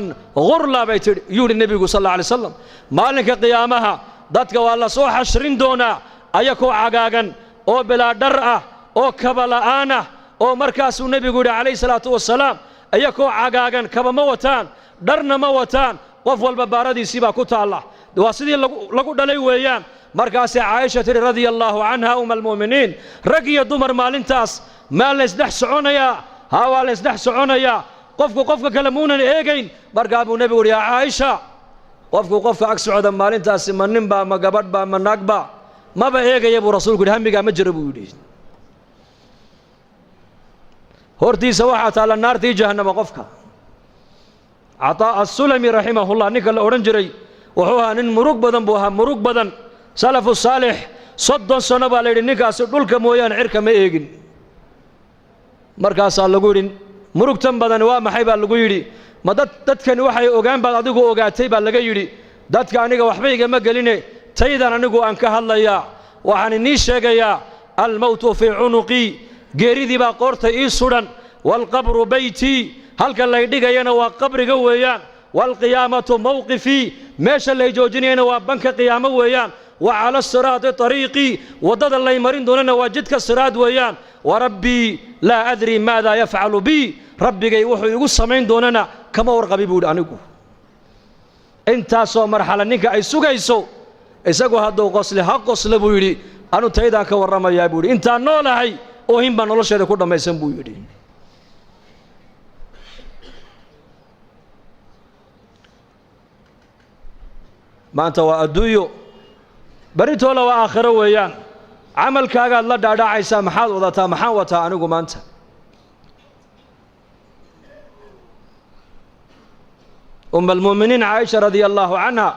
غرلا بيتري يقول النبي صلى الله عليه وسلم مالك قيامها ضدك والله سو حشرين دونا أيكو عقاقا أو بلا درأة أو كبلاءانة أو مركز النبي يقول عليه الصلاة والسلام أيكو عقاقا كبا موتان درنا موتان قفوا البباردي سيبا كتا الله واسدي لقو دلي ويان مركز عائشة رضي الله عنها أم المؤمنين رقي دمر مالنتاس ما لسدح سعونيا هوا لسدح سعونيا قفك كلمونا إيجين مركز أبو نبي يا عائشة قفك أكسعود مالنتاس من نمبا ما قبض با ما نقبا ما بإيجي يا أبو رسول قد هم بقى مجربوا يدي هورتي سواحة على النار تي جهنم قفك عطاء السلمي رحمه الله نيكل أورنجري وحوها نن مروق بدن بوها مروق بدن سلف الصالح صدن سنة بالي نيكاس دولك مويان عرك ما إيجن مركز الله قولين murugtan badan waa maxay baa lagu yidhi ma dadkani waxay ogaan baad adigu ogaatay baa laga yidhi dadka aniga waxba igama geline taydan anigu aan ka hadlayaa waxaan inii sheegayaa almowtu fii cunuqii geeridii baa qoorta ii sudhan waalqabru beytii halka lay dhigayana waa qabriga weeyaan waalqiyaamatu mawqifii meesha lay joojinayana waa banka qiyaamo weeyaan wa cala siraati طariiqii waddada lay marin doonana waa jidka siraad weeyaan warabbii laa adrii maadaa yafcalu bii rabbigay wuxuu igu samayn doonana kama warqabi buu yidhi anigu intaasoo marxala ninka ay sugayso isagu hadduu qosle ha qosle buu yidhi anu taydaan ka warramayaa buu yidhi intaan noolahay oohin baa nolosheeda ku dhammaysan buu yidhi maanta waa adduunyo baritoola waa aakhiro weeyaan camalkaagaad la dhaadhacaysaa maxaad wadataa maxaan wataa anigu maanta almu'miniin caaisha radia allaahu canha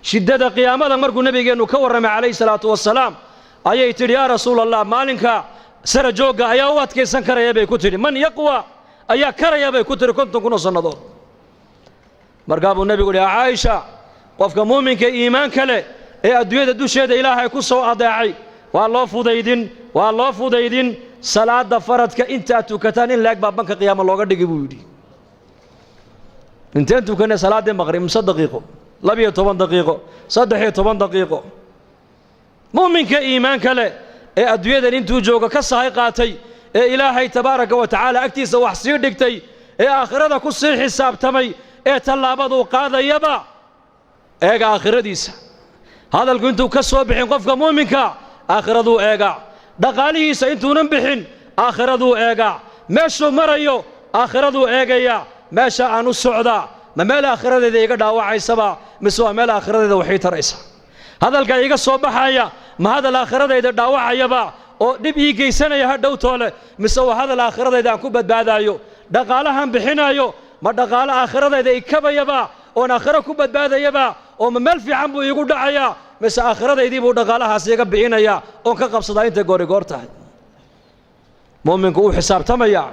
shiddada qiyaamada markuu nebigeennu ka warramay calayhi salaatu wasalaam ayay tidhi yaa rasuula allah maalinka sara joogga ayaa u adkaysan karaya bay ku tidhi man yaqwa ayaa karaya bay ku tidhi 50 kun oo sannadood markaa buu nebigu yidhi caaisha qofka muuminka iimaanka leh ee adduunyada dusheeda ilaahay ku soo adeecay waa loo fudaydin salaada faradka intaad tukataan in laag baa banka qiyaamo looga dhigi buu yidhi inteen tukanay salaadii maqrib 3 daqiiqo 12 daqiiqo 13 daqiiqo muuminka iimaanka leh ee adduunyadan intuu jooga ka sahay qaatay ee ilaahay tabaaraka wa tacaala agtiisa wax sii dhigtay ee aakhirada ku sii xisaabtamay ee tallaabadu qaadayaba eega aakhiradiisa hadalku intuu ka soo bixin qofka muuminka aakhiradu eega dhaqaalihiisa intuunan bixin aakhiradu eega meeshuu marayo aakhiradu eegaya meesha aan u socdaa ma meel aakhiradeeda iga dhaawacaysaba mise waa meel aakhiradeeda waxay taraysa hadalka iga soo baxaya ma hadal aakhiradeeda dhaawacayaba oo dhib ii geysanaya ha dhowtoole mise waa hadal aakhiradeeda aan ku badbaadaayo dhaqaalahan bixinayo ma dhaqaalo aakhiradeeda ikabayaba oon aakhiro ku badbaadayaba oo ma meel fiican buu iigu dhacayaa mise aakhiradaydii buu dhaqaalahaas iga bixinayaa oon ka qabsadaa intay goorigoor tahay mu'minku uu xisaabtamaya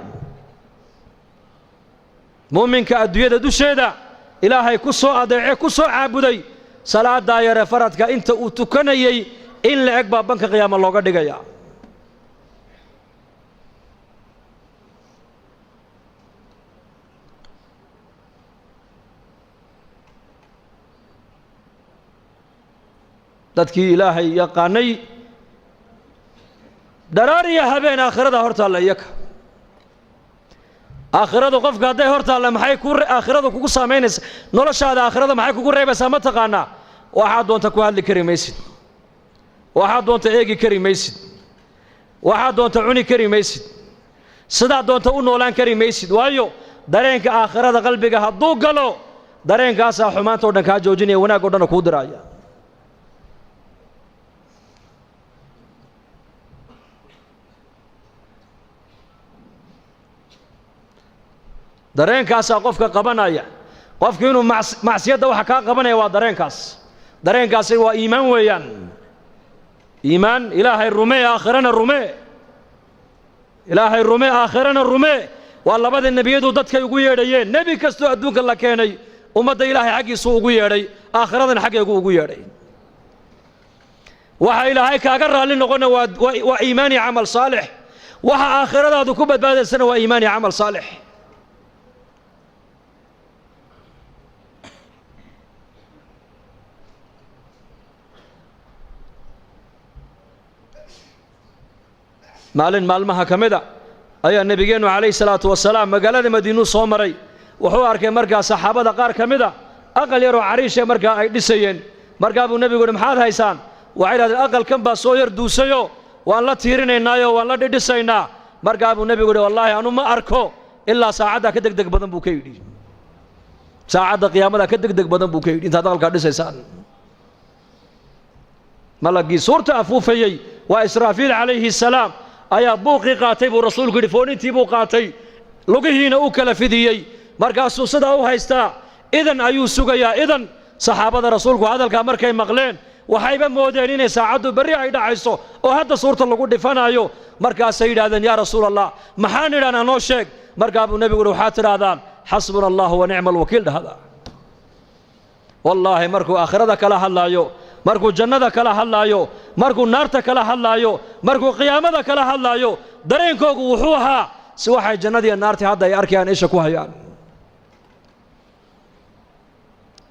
mu'minka adduunyada dusheeda ilaahay ku soo adeecay ku soo caabuday salaadaa yare faradka inta uu tukanayay in la eg baa banka qiyaamo looga dhigaya dadkii ilaahay yaqaanay daraariya habeen aakhirada hortaalla iyaka aakhiradu qofka hadday hortaalla maxay aakhiradu kugu saamaynaysa noloshaada aakhirada maxay kugu reebaysaa ma taqaanaa waxaad doonta ku hadli kari maysid waxaad doonta eegi kari maysid waxaad doonta cuni kari maysid sidaad doonta u noolaan kari maysid waayo dareenka aakhirada qalbiga hadduu galo dareenkaasaa xumaanta o dhan kaa joojinaya wanaag o dhanna kuu diraaya dareenkaasaa qofka qabanaya qofku inuu macsiyadda waxa kaa qabanaya waa dareenkaasi waa iimaan weeyaan iimaan ilaahay rumee aakhirana rumee ilaahay rumee aakhirana rumee waa labada nebiyadu dadkay ugu yeedhayeen nebi kastoo adduunka la keenay ummadda ilaahay xaggiisuu ugu yeedhay aakhiradana xaggeegu ugu yeedhay waxa ilaahay kaaga raalli noqona waa iimaan iyo camal saalix waxa aakhiradaadu ku badbaadaysana waa iimaan iyo camal saalix maalin maalmaha ka mida ayaa nebigeennu calayhi salaatu wasalaam magaalada madiinuu soo maray wuxuu arkay markaa saxaabada qaar ka mida aqal yaroo cariishee markaa ay dhisayeen markaa buu nebigu yidhi maxaad haysaan waxay idhahdeen aqalkan baa soo yar duusayo waan la tiirinaynaayo waan la dhidhisaynaa markaa buu nebigu yidhi wallaahi anu ma arko ilaa saacaddaa ka degdeg badan buu ka yidhi saacadda qiyaamadaa ka degdeg badan buu ka yidhi intaad aqalkaa dhisaysaan malagii suurta afuufayey waa israafiil calayhi salaam ayaa buuqii qaatay buu rasuulku yidhi foonintii buu qaatay lugihiina u kala fidiyey markaasuu sidaa u haystaa idan ayuu sugayaa idan saxaabada rasuulku hadalkaa markay maqleen waxayba moodeen inay saacaddu berri ay dhacayso oo hadda suurta lagu dhifanayo markaasay yidhahdeen yaa rasuul allah maxaan idhahnaa noo sheeg markaa buu nebigu waxaad tidhaahdaan xasbuna allahu wa nicma alwakiil dhahda wallaahi markuu aakhirada kala hadlaayo markuu jannada kala hadlaayo markuu naarta kala hadlaayo markuu qiyaamada kala hadlaayo dareenkoogu wuxuu ahaa si waxay jannadiiyo naartii hadda ay arkayaan isha ku hayaan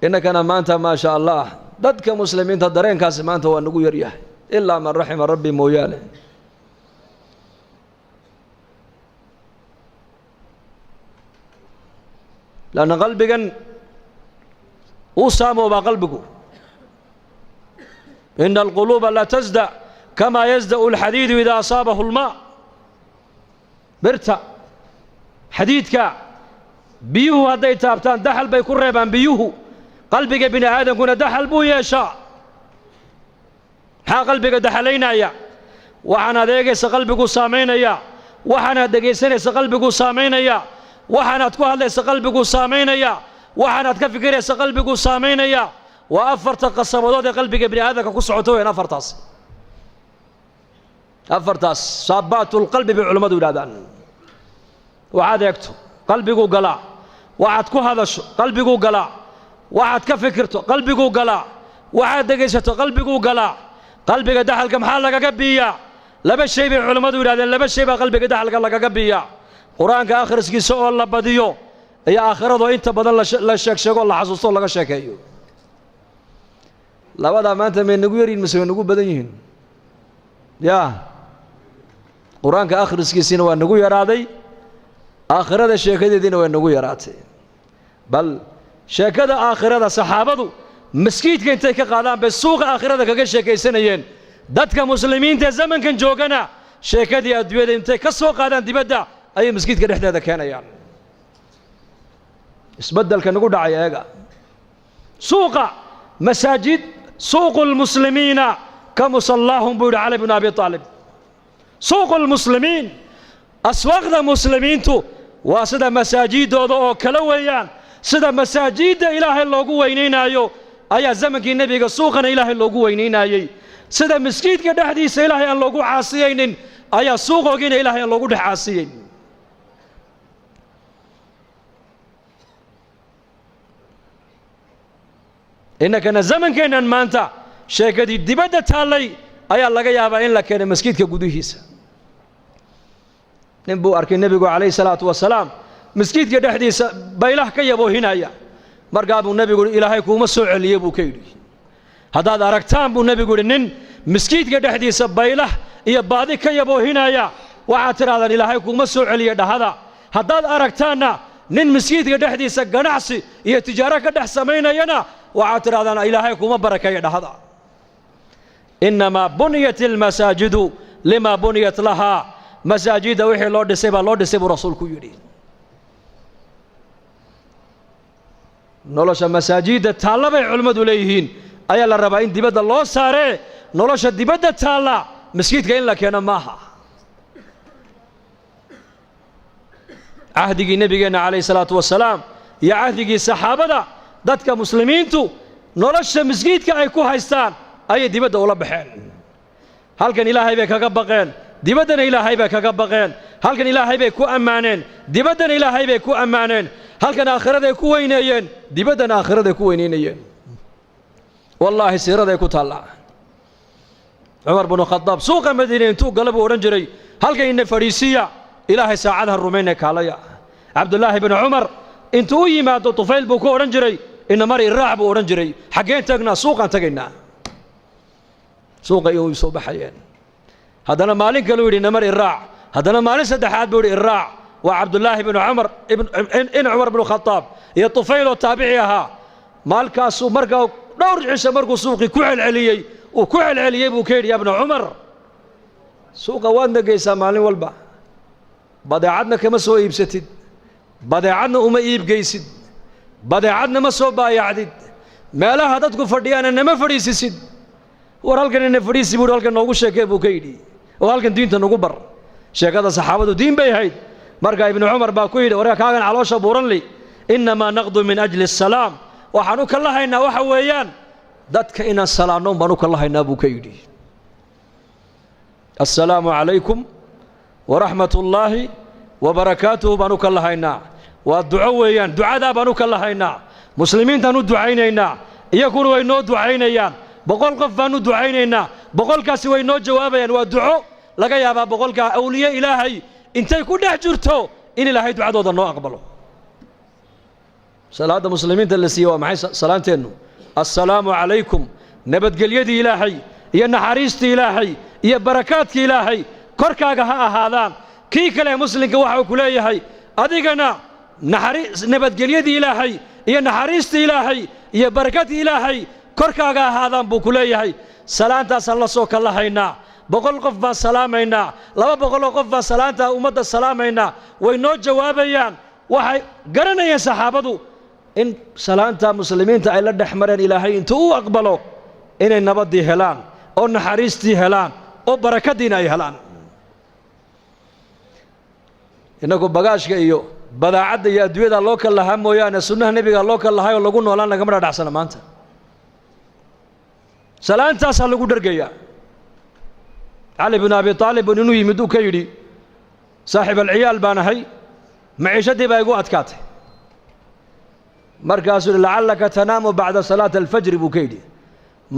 innakana maanta maa sha allah dadka muslimiinta dareenkaasi maanta waa nagu yar yahay ilaa man raxima rabbi mooyaane lanna qalbigan uu saamoobaa qalbigu ina alquluuba la tasda kamaa yasda'u alxadiidu idaa asaabahu almaa birta xadiidka biyuhu hadday taabtaan daxal bay ku reebaan biyuhu qalbiga bini aadamkuna daxal buu yeeshaa maxaa qalbiga daxalaynaya waxaan adeegaysa qalbiguu saamaynaya waxaanaad dhegaysanaysa qalbiguu saamaynaya waxaanaad ku hadlaysa qalbiguu saamaynaya waxaanaad ka fikiraysa qalbiguu saamaynaya waa afarta qasabadood ee qalbiga bini aadamka ku socoto weyn afartaas saabaatlqalbi bay culammadu yidhahdaan waxaad eegto qalbiguu galaa waxaad ku hadasho qalbiguu galaa waxaad ka fikirto qalbiguu galaa waxaad dhegaysato qalbiguu galaa qalbiga daxalka maxaa lagaga biiyaa laba shay bay culammadu yidhahdeen laba shay baa qalbiga daxalka lagaga biiyaa qur-aanka akhriskiisa oo la badiyo iyo aakhirado inta badan la sheegsheego la xasuusto laga sheekeeyo labadaa maanta may nagu yaryihin mise way nagu badan yihiin yaa qur-aanka akhriskiisiina waa nagu yaraaday aakhirada sheekadeediina waa nagu yaraatay bal sheekada aakhirada saxaabadu maskiidka intay ka qaadaan bay suuqa aakhirada kaga sheekaysanayeen dadka muslimiinta ee zamankan joogana sheekadii adduunyada intay ka soo qaadaan dibadda ayay maskiidka dhexdeeda keenayaan isbeddelka nagu dhacay eega suuqa masaajid suuqu lmuslimiina ka musallaahum buu yidhi cali bnu abi aalib suuqu lmuslimiin aswaaqda muslimiintu waa sida masaajiddooda oo kale weeyaan sida masaajidda ilaahay loogu weynaynaayo ayaa zamankii nebiga suuqana ilaahay loogu weynaynayey sida maskiidka dhexdiisa ilaahay aan loogu caasiyaynin ayaa suuqoogiina ilaahay aan loogu dhex caasiyeyn innakana zamankeennan maanta sheekadii dibadda taallay ayaa laga yaabaa in la keenay maskiidka gudihiisa nin buu arkay nebigu calayhi salaatu wasalaam maskiidka dhexdiisa baylah ka yaboohinaya markaa buu nebigu yidhi ilaahay kuuma soo celiye buu ka yidhi haddaad aragtaan buu nebigu yidhi nin maskiidka dhexdiisa baylah iyo baadi ka yaboohinaya waxaad tidhahdaan ilaahay kuuma soo celiye dhahada haddaad aragtaanna nin maskiidka dhexdiisa ganacsi iyo tijaaro ka dhex samaynayana waxaad tidhahdaan ilaahay kuuma barakeeye dhahada innamaa buniyat almasaajidu limaa buniyat lahaa masaajidda wixii loo dhisay baa loo dhisay buu rasuulku yidhi nolosha masaajidda taalla bay culimmadu leeyihiin ayaa la rabaa in dibadda loo saaree nolosha dibadda taalla maskiidka in la keeno maaha cahdigii nebigeenna calayhi salaatu wasalaam iyo cahdigii saxaabada dadka muslimiintu nolosha maskiidka ay ku haystaan ayay dibadda ula baxeen halkan ilaahay bay kaga baqeen dibaddana ilaahay bay kaga baqeen halkan ilaahay bay ku ammaaneen dibaddana ilaahay bay ku ammaaneen halkan aakhiraday ku weyneeyeen dibaddana aakhiraday ku weynaynayeen wallaahi siiraday ku taallaa cumar binu khadaab suuqa madiine intuu gala buu odhan jiray halkan ina fadhiisiya ilaahay saacadaha rumaynee kaalaya cabdullaahi binu cumar intuu u yimaado tufayl buu ku odhan jiray ina mari iraac buu odhan jiray xaggeen tagnaa suuqaan tagaynaa suuqa iyo way soo baxayeen haddana maalin kale uu yidhi ina mari iraac haddana maalin saddexaad buu yidhi iraac waa cabdullaahi binu cumar in cumar binu khadaab iyo tufayl oo taabici ahaa maalkaasuu markaa dhowr cisho markuu suuqii ku celceliyey uu ku celceliyey buu ka yidhi ya bna cumar suuqa waadna geysaa maalin walba badeecadna kama soo iibsatid badeecadna uma iibgeysid badeecadna ma soo baayacdid meelaha dadku fadhiyaana nama fadhiisisid war halkan ina fadhiisi buu halkan noogu sheekee buu ka yidhi oo halkan diinta nagu bar sheekada saxaabadu diin bay ahayd markaa ibnu cumar baa ku yidhi warka kaagan caloosha buuran li innamaa naqdu min ajli asalaam waxaan u kala haynaa waxa weeyaan dadka inaan salaanno baanu ka lahaynaa buu ka yidhi assalaamu calaykum waraxmatullaahi wabarakaatuhu baanu ka lahaynaa waa duco weeyaan ducadaa baanu ka lahaynaa muslimiintaan u ducaynaynaa iyaguna way noo ducaynayaan 100 qof baanu ducaynaynaa 100kaasi way noo jawaabayaan waa duco laga yaabaa 100ka awliye ilaahay intay ku dhex jirto in ilaahay ducadooda noo aqbalo salaada muslimiinta la siiyo waa maxay salaanteenu assalaamu calaykum nabadgelyadii ilaahay iyo naxariistii ilaahay iyo barakaadkii ilaahay korkaaga ha ahaadaan kii kale muslimka waxa uu ku leeyahay adigana nabadgelyadii ilaahay iyo naxariistii ilaahay iyo barakaadkii ilaahay korkaaga ahaadaan buu ku leeyahay salaantaasaan la soo kalahaynaa 100 qof baan salaamaynaa 200 qof baan salaanta ummadda salaamaynaa way noo jawaabayaan waxay garanayeen saxaabadu in salaanta muslimiinta ay la dhaxmareen ilaahay intuu u aqbalo inay nabadii helaan oo naxariistii helaan oo barakadiina ay helaan inagu bagaashka iyo badaacadda iyo adduunyada loo kala lahaa mooyaane sunnaha nebiga loo kala lahaayoo lagu noolaan lagama dhadhacsana maanta salaantaasaa lagu dhargayaa cali bin abi aalib inuu yimid uu ka yidhi saaxib alciyaal baan ahay maciishadii baa igu adkaatay markaasuu yidhi lacallaka tanaamu bacda salaati alfajri buu ka yidhi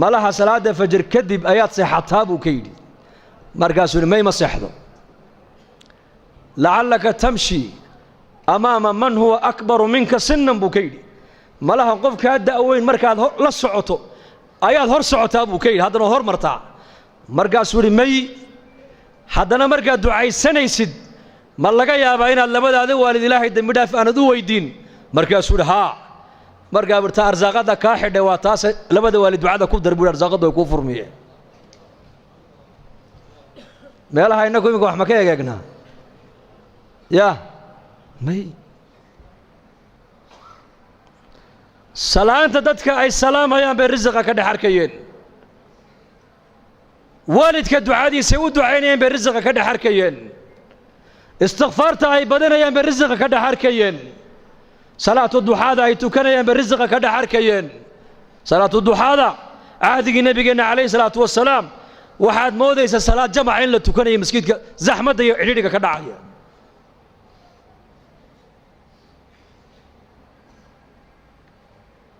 malaha salaada fajr kadib ayaad seexataa buu ka yidhi markaasuu yidhi mayma seexdo lacallaka tamshi amaama man huwa akbaru minka sinnan buu ka yidhi malaha qofkaa da'weyn markaad la socoto ayaad hor socotaa buu ka yidhi haddana hor martaa markaasuu yidhi may haddana markaad ducaysanaysid ma laga yaabaa inaad labadaada waalid ilaahay dembi dhaaf aanad u weydiin markaasuu yidhi haa markaa birta arsaaqada kaa xidhay waa taas labada waalid ducada ku dar buu arsaaqadu ay kuu furmiyeen meelaha innagu iminka wax ma ka egeegnaa yaa may salaanta dadka ay salaamayaan bay risiqa ka dhex arkayeen waalidka ducadiisay u ducaynayeen bay risiqa ka dhex arkayeen istikfaarta ay badanayaan bay risiqa ka dhex arkayeen salaatu duxaada ay tukanayaan bay risiqa ka dhex arkayeen salaatu duxaada cahdigii nabigeenna calayhi salaatu wasalaam waxaad moodaysaa salaad jamaca in la tukanayo masjidka zaxmadda iyo cidhiidhiga ka dhacaya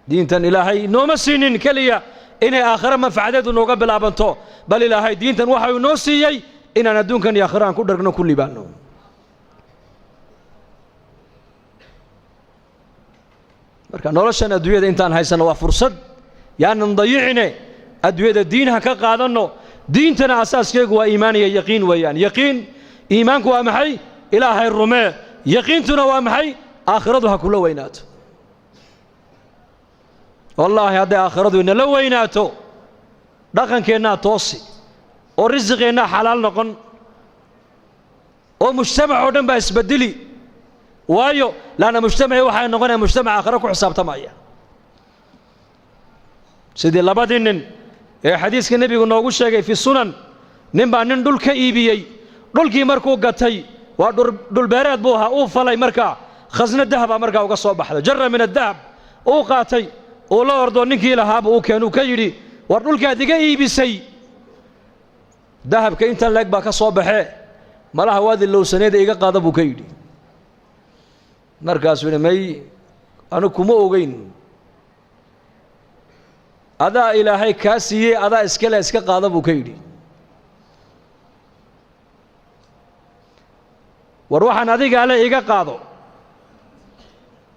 diintan ilaahay nooma siinin keliya inay aakhiro manfacadeedu nooga bilaabanto bal ilaahay diintan waxa uu noo siiyey inaan adduunkan iyo aakhiro aan ku dhargno ku libaanno marka noloshan adduunyada intaan haysano waa fursad yaanan dayicine adduunyada diinha ka qaadanno diintana asaaskeegu waa iimaan iyo yaqiin weeyaan yaqiin iimaanku waa maxay ilaahay rumee yaqiintuna waa maxay aakhiradu ha kula weynaato wallaahi hadday aakhiradu inala weynaato dhaqankeennaa toosi oo risiqeennaa xalaal noqon oo mujtamac oo dhan baa isbedeli waayo laanna mujtamaci waxay noqonaya mujtamac aakhiro ku xisaabtamaya sidii labadii nin ee xadiiska nebigu noogu sheegay fi sunan nin baa nin dhul ka iibiyey dhulkii markuu gatay waa dhulbeereed buu ahaa uu falay markaa khasna dahaba markaa uga soo baxday jarra min adahab uu qaatay uu la ordo ninkii lahaaba uu keenuu ka yidhi war dhulkaad iga iibisay dahabka intan leeg baa ka soo baxee malaha waad ilowsaneeda iga qaada buu ka yidhi markaasuu yidhi may anu kuma ogeyn adaa ilaahay kaa siiyey adaa iskale iska qaada buu ka yidhi war waxaan adigaa le iga qaado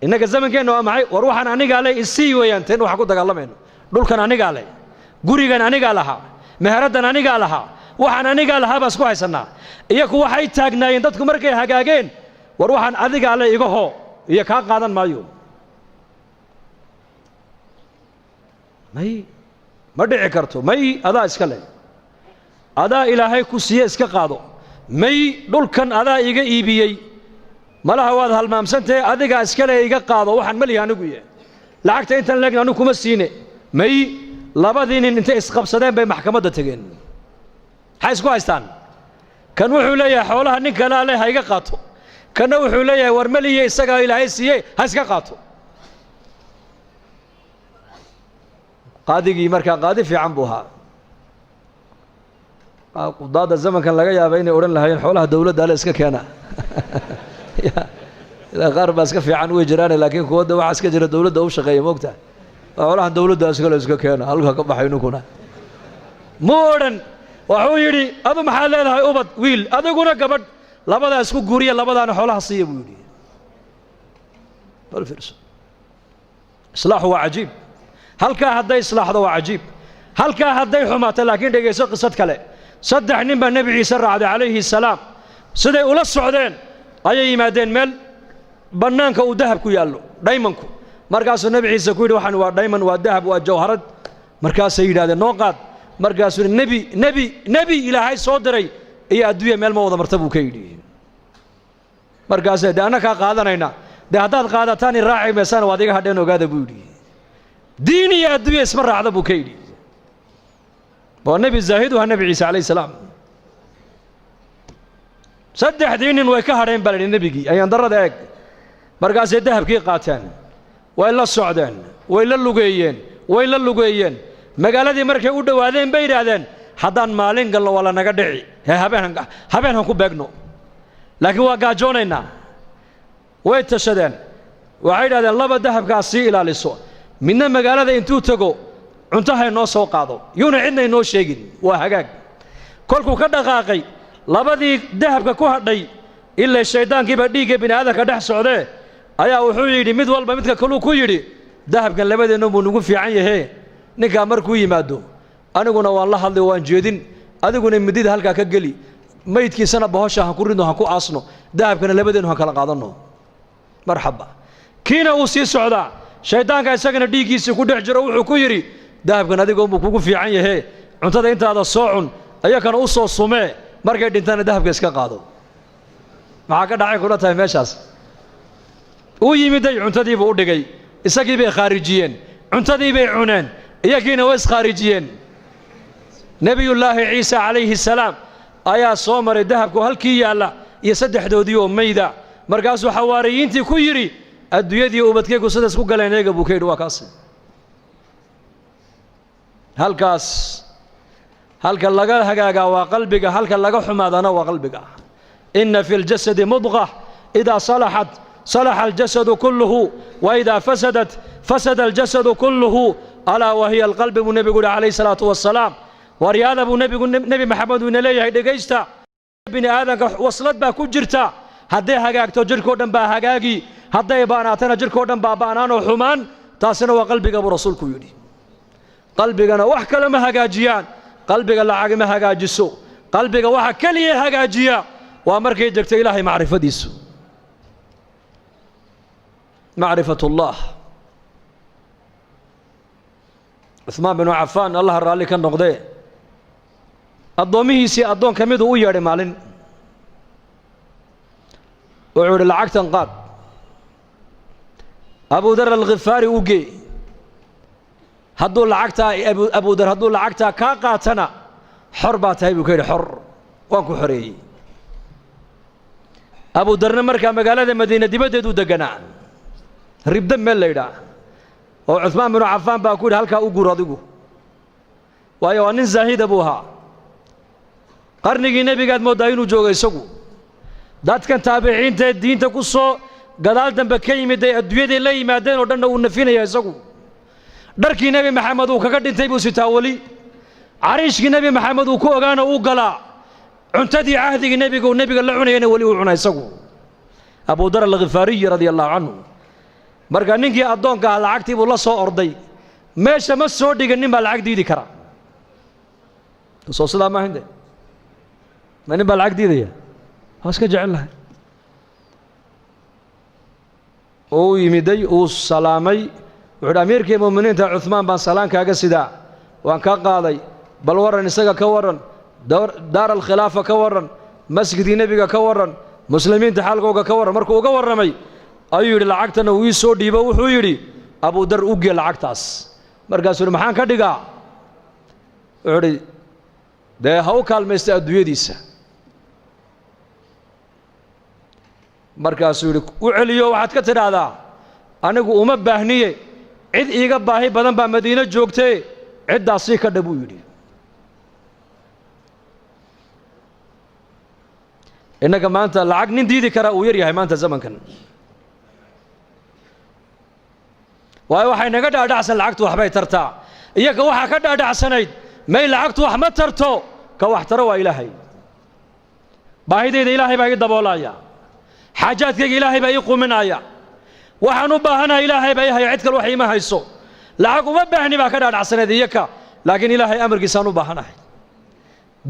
innaga zamankeenna waa maxay war waxaan anigaa le isii weeyaan teen waxaan ku dagaalamayno dhulkan anigaa le gurigan anigaa lahaa meheraddan anigaa lahaa waxaan anigaa lahaa baa isku haysannaa iyaku waxay taagnaayeen dadku markay hagaageen war waxaan adigaa le iga hoo iyo kaa qaadan maayo may ma dhici karto may adaa iska le adaa ilaahay ku siiye iska qaado may dhulkan adaa iga iibiyey malaha waad halmaamsantahe adigaa iskale iga qaado waxaan malihi anigu yahay lacagta intan leegna anigu kuma siine may labadii nin intay isqabsadeen bay maxkamadda tegeen maxay isku haystaan kan wuxuu leeyahay xoolaha nin kalaa leh ha iga qaato kanna wuxuu leeyahay war maliye isagaa ilaahay siiyey ha iska qaato qaadigii markaa qaadi fiican buu ahaa qudaada zamankan laga yaaba inay odhan lahaayeen xoolaha dawladda ale iska keena qaar baa iska fiican way jiraan laakiin kuwada waxa iska jira dawladda u shaqeeya moogtaa xoolaha dawladda iska keena halka ka baxay ninkuna ma odhan wuxuu yidhi adu maxaad leedahay ubad wiil adiguna gabadh labadaa isku guuriya labadaana xoolaha siiya buu yidhi bal fiirso islaaxu waa cajiib halkaa hadday islaaxdo waa cajiib halkaa hadday xumaato laakiin dhegayso qisad kale saddex nin baa nebi ciise raacday calayhi salaam siday ula socdeen ayay yimaadeen meel bannaanka uu dahab ku yaallo dhaymanku markaasuu nebi ciise ku yidhi waxaan waa dhayman waa dahab waa jawharad markaasay yidhahdeen noo qaad markaasuu nebi ilaahay soo diray iyo adduunya meel ma wada marta buu ka yidhi markaasee dee annakaa qaadanaynaa dee haddaad qaadataan i raaci maysaan waad iga hadheen ogaada buu yidhi diin iyo adduunya isma raacda buu ka yidhi waa nebi zaahid waa nebi ciise calayhi salaam saddexdii nin way ka hadheen baa la yidhi nebigii ayaan darrada eeg markaasay dahabkii qaateen way la socdeen way la lugeeyeen magaaladii markay u dhowaadeen bay yidhaahdeen haddaan maalin galno waa lanaga dhici habeen han ku beegno laakiin waa gaajoonaynaa way tashadeen waxay yidhahdeen laba dahabkaas sii ilaaliso midna magaalada intuu tago cuntahay noo soo qaado yuuna cidna inoo sheegin waa hagaag kolkuu ka dhaqaaqay labadii dahabka ku hadhay ilaa shayddaankiiba dhiigga bini aadamka dhex socdee ayaa wuxuu yidhi mid walba midka kaluu ku yidhi dahabkan labadeenna buu nagu fiican yahee ninkaa markuu yimaado aniguna waan la hadlay waan jeedin adiguna midida halkaa ka geli maydkiisana bahosha han ku ridno han ku aasno dahabkana labadeennu han kala qaadanno marxaba kiina uu sii socdaa shayddaanka isagana dhiiggiisii ku dhex jiro wuxuu ku yidhi dahabkan adigoonbuu kugu fiican yahee cuntada intaada soo cun ayakana u soo sumee markay dhintana dahabka iska qaado maxaa ka dhacay kula tahay meeshaas uu yimiday cuntadiibuu u dhigay isagii bay khaarijiyeen cuntadii bay cuneen iyagiina way iskhaarijiyeen nebiyullaahi ciise calayhi salaam ayaa soo maray dahabku halkii yaalla iyo saddexdoodii oo mayda markaasuu xawaariyiintii ku yidhi adduunyadii ubadkaygu sidaas ku galeen eega buu ka yidhi waa kaas halkaas halka laga hagaagaa waa qalbiga halka laga xumaadana waa qalbiga inna fi ljasadi mudqa idaa salaxat salaxa aljasadu kulluhu wa idaa fasadat fasada aljasadu kulluhu alaa wahiya alqalbi buu nebigu yidhi calayhi salaatu wassalaam waryaada buu nebi maxamed uu ina leeyahay dhegaysta bini aadanka waslad baa ku jirta hadday hagaagto jidhkoo dhan baa hagaagi hadday baanaatana jidhkoo dhan baa baanaanoo xumaan taasina waa qalbiga buu rasuulku yidhi qalbigana wax kale ma hagaajiyaan qalbiga lacag ma hagaajiso qalbiga waxa keliya hagaajiya waa markay degto ilaahay macrifadiisu macrifatullah cuثmaan binu cafaan allah raalli ka noqdee addoommihiisii addoon ka miduu u yeedhay maalin wuxuu idhi lacagtan qaad abudar alkhifaari u gee hadduu lacagtaa abudar hadduu lacagtaa kaa qaatana xor baa tahay buu ka yidhi xor waan ku xoreeyey abudarna markaa magaalada madiina dibaddeeduu deganaa ribda meel la yidhaah oo cuثmaan binu cafaan baa ku yidhi halkaa u guur adigu waayo waa nin zaahida buu ahaa qarnigii nebigaad mooddaa inuu joogo isagu dadkan taabiciintaee diinta ku soo gadaal dambe ka yimid ay adduunyaday la yimaadeen oo dhanna uu nafinaya isagu dharkii nebi maxamed uu kaga dhintay buu sitaa weli cariishkii nebi maxamed uu ku ogaana uu galaa cuntadii cahdigii nebiga uu nebiga la cunayana weli uu cunaa isagu abudar alkhifaariyi radia allahu canhu marka ninkii addoonka ah lacagtii buu la soo orday meesha ma soo dhigan nin baa lacag diidi kara soo sidaa maaha inte ma nin baa lacag diidaya waa iska jecel lahay uu yimiday uu salaamay wuxuu uhi amiirkii mu'miniinta cuثmaan baan salaankaaga sidaa waan ka qaaday bal warran isaga ka warran daar alkhilaafa ka warran masjidkii nebiga ka warran muslimiinta xaalkooga ka warran markuu uga warramay ayuu yidhi lacagtana uu ii soo dhiibo wuxuu yidhi abudar u gee lacagtaas markaasuu yidhi maxaan ka dhigaa wuxuu idhi dee ha u kaalmaysta adduunyadiisa markaasuu yidhi u celiyo waxaad ka tidhaahdaa anigu uma baahniye cid iiga baahi badan baa madiino joogtee ciddaasii ka dha buu yidhi. innaga maanta lacag nin diidi karaa uu yar yahay maanta zamankan, waayo waxay naga dhaadhacsan lacagtu waxbay tartaa, iyaga waxaa ka dhaadhacsanayd may lacagtu wax ma tarto, ka wax taro waa ilaahay. baahidayda ilaahay baa ii daboolaya, xaajaadkayga ilaahay baa ii quminaya, waxaan u baahanahay ilaahay baa ii haya, cid kale wax iima hayso. lacag uma baahni baa ka dhaadhacsanayd iyaka, laakiin ilaahay amarkiisaan u baahanahay.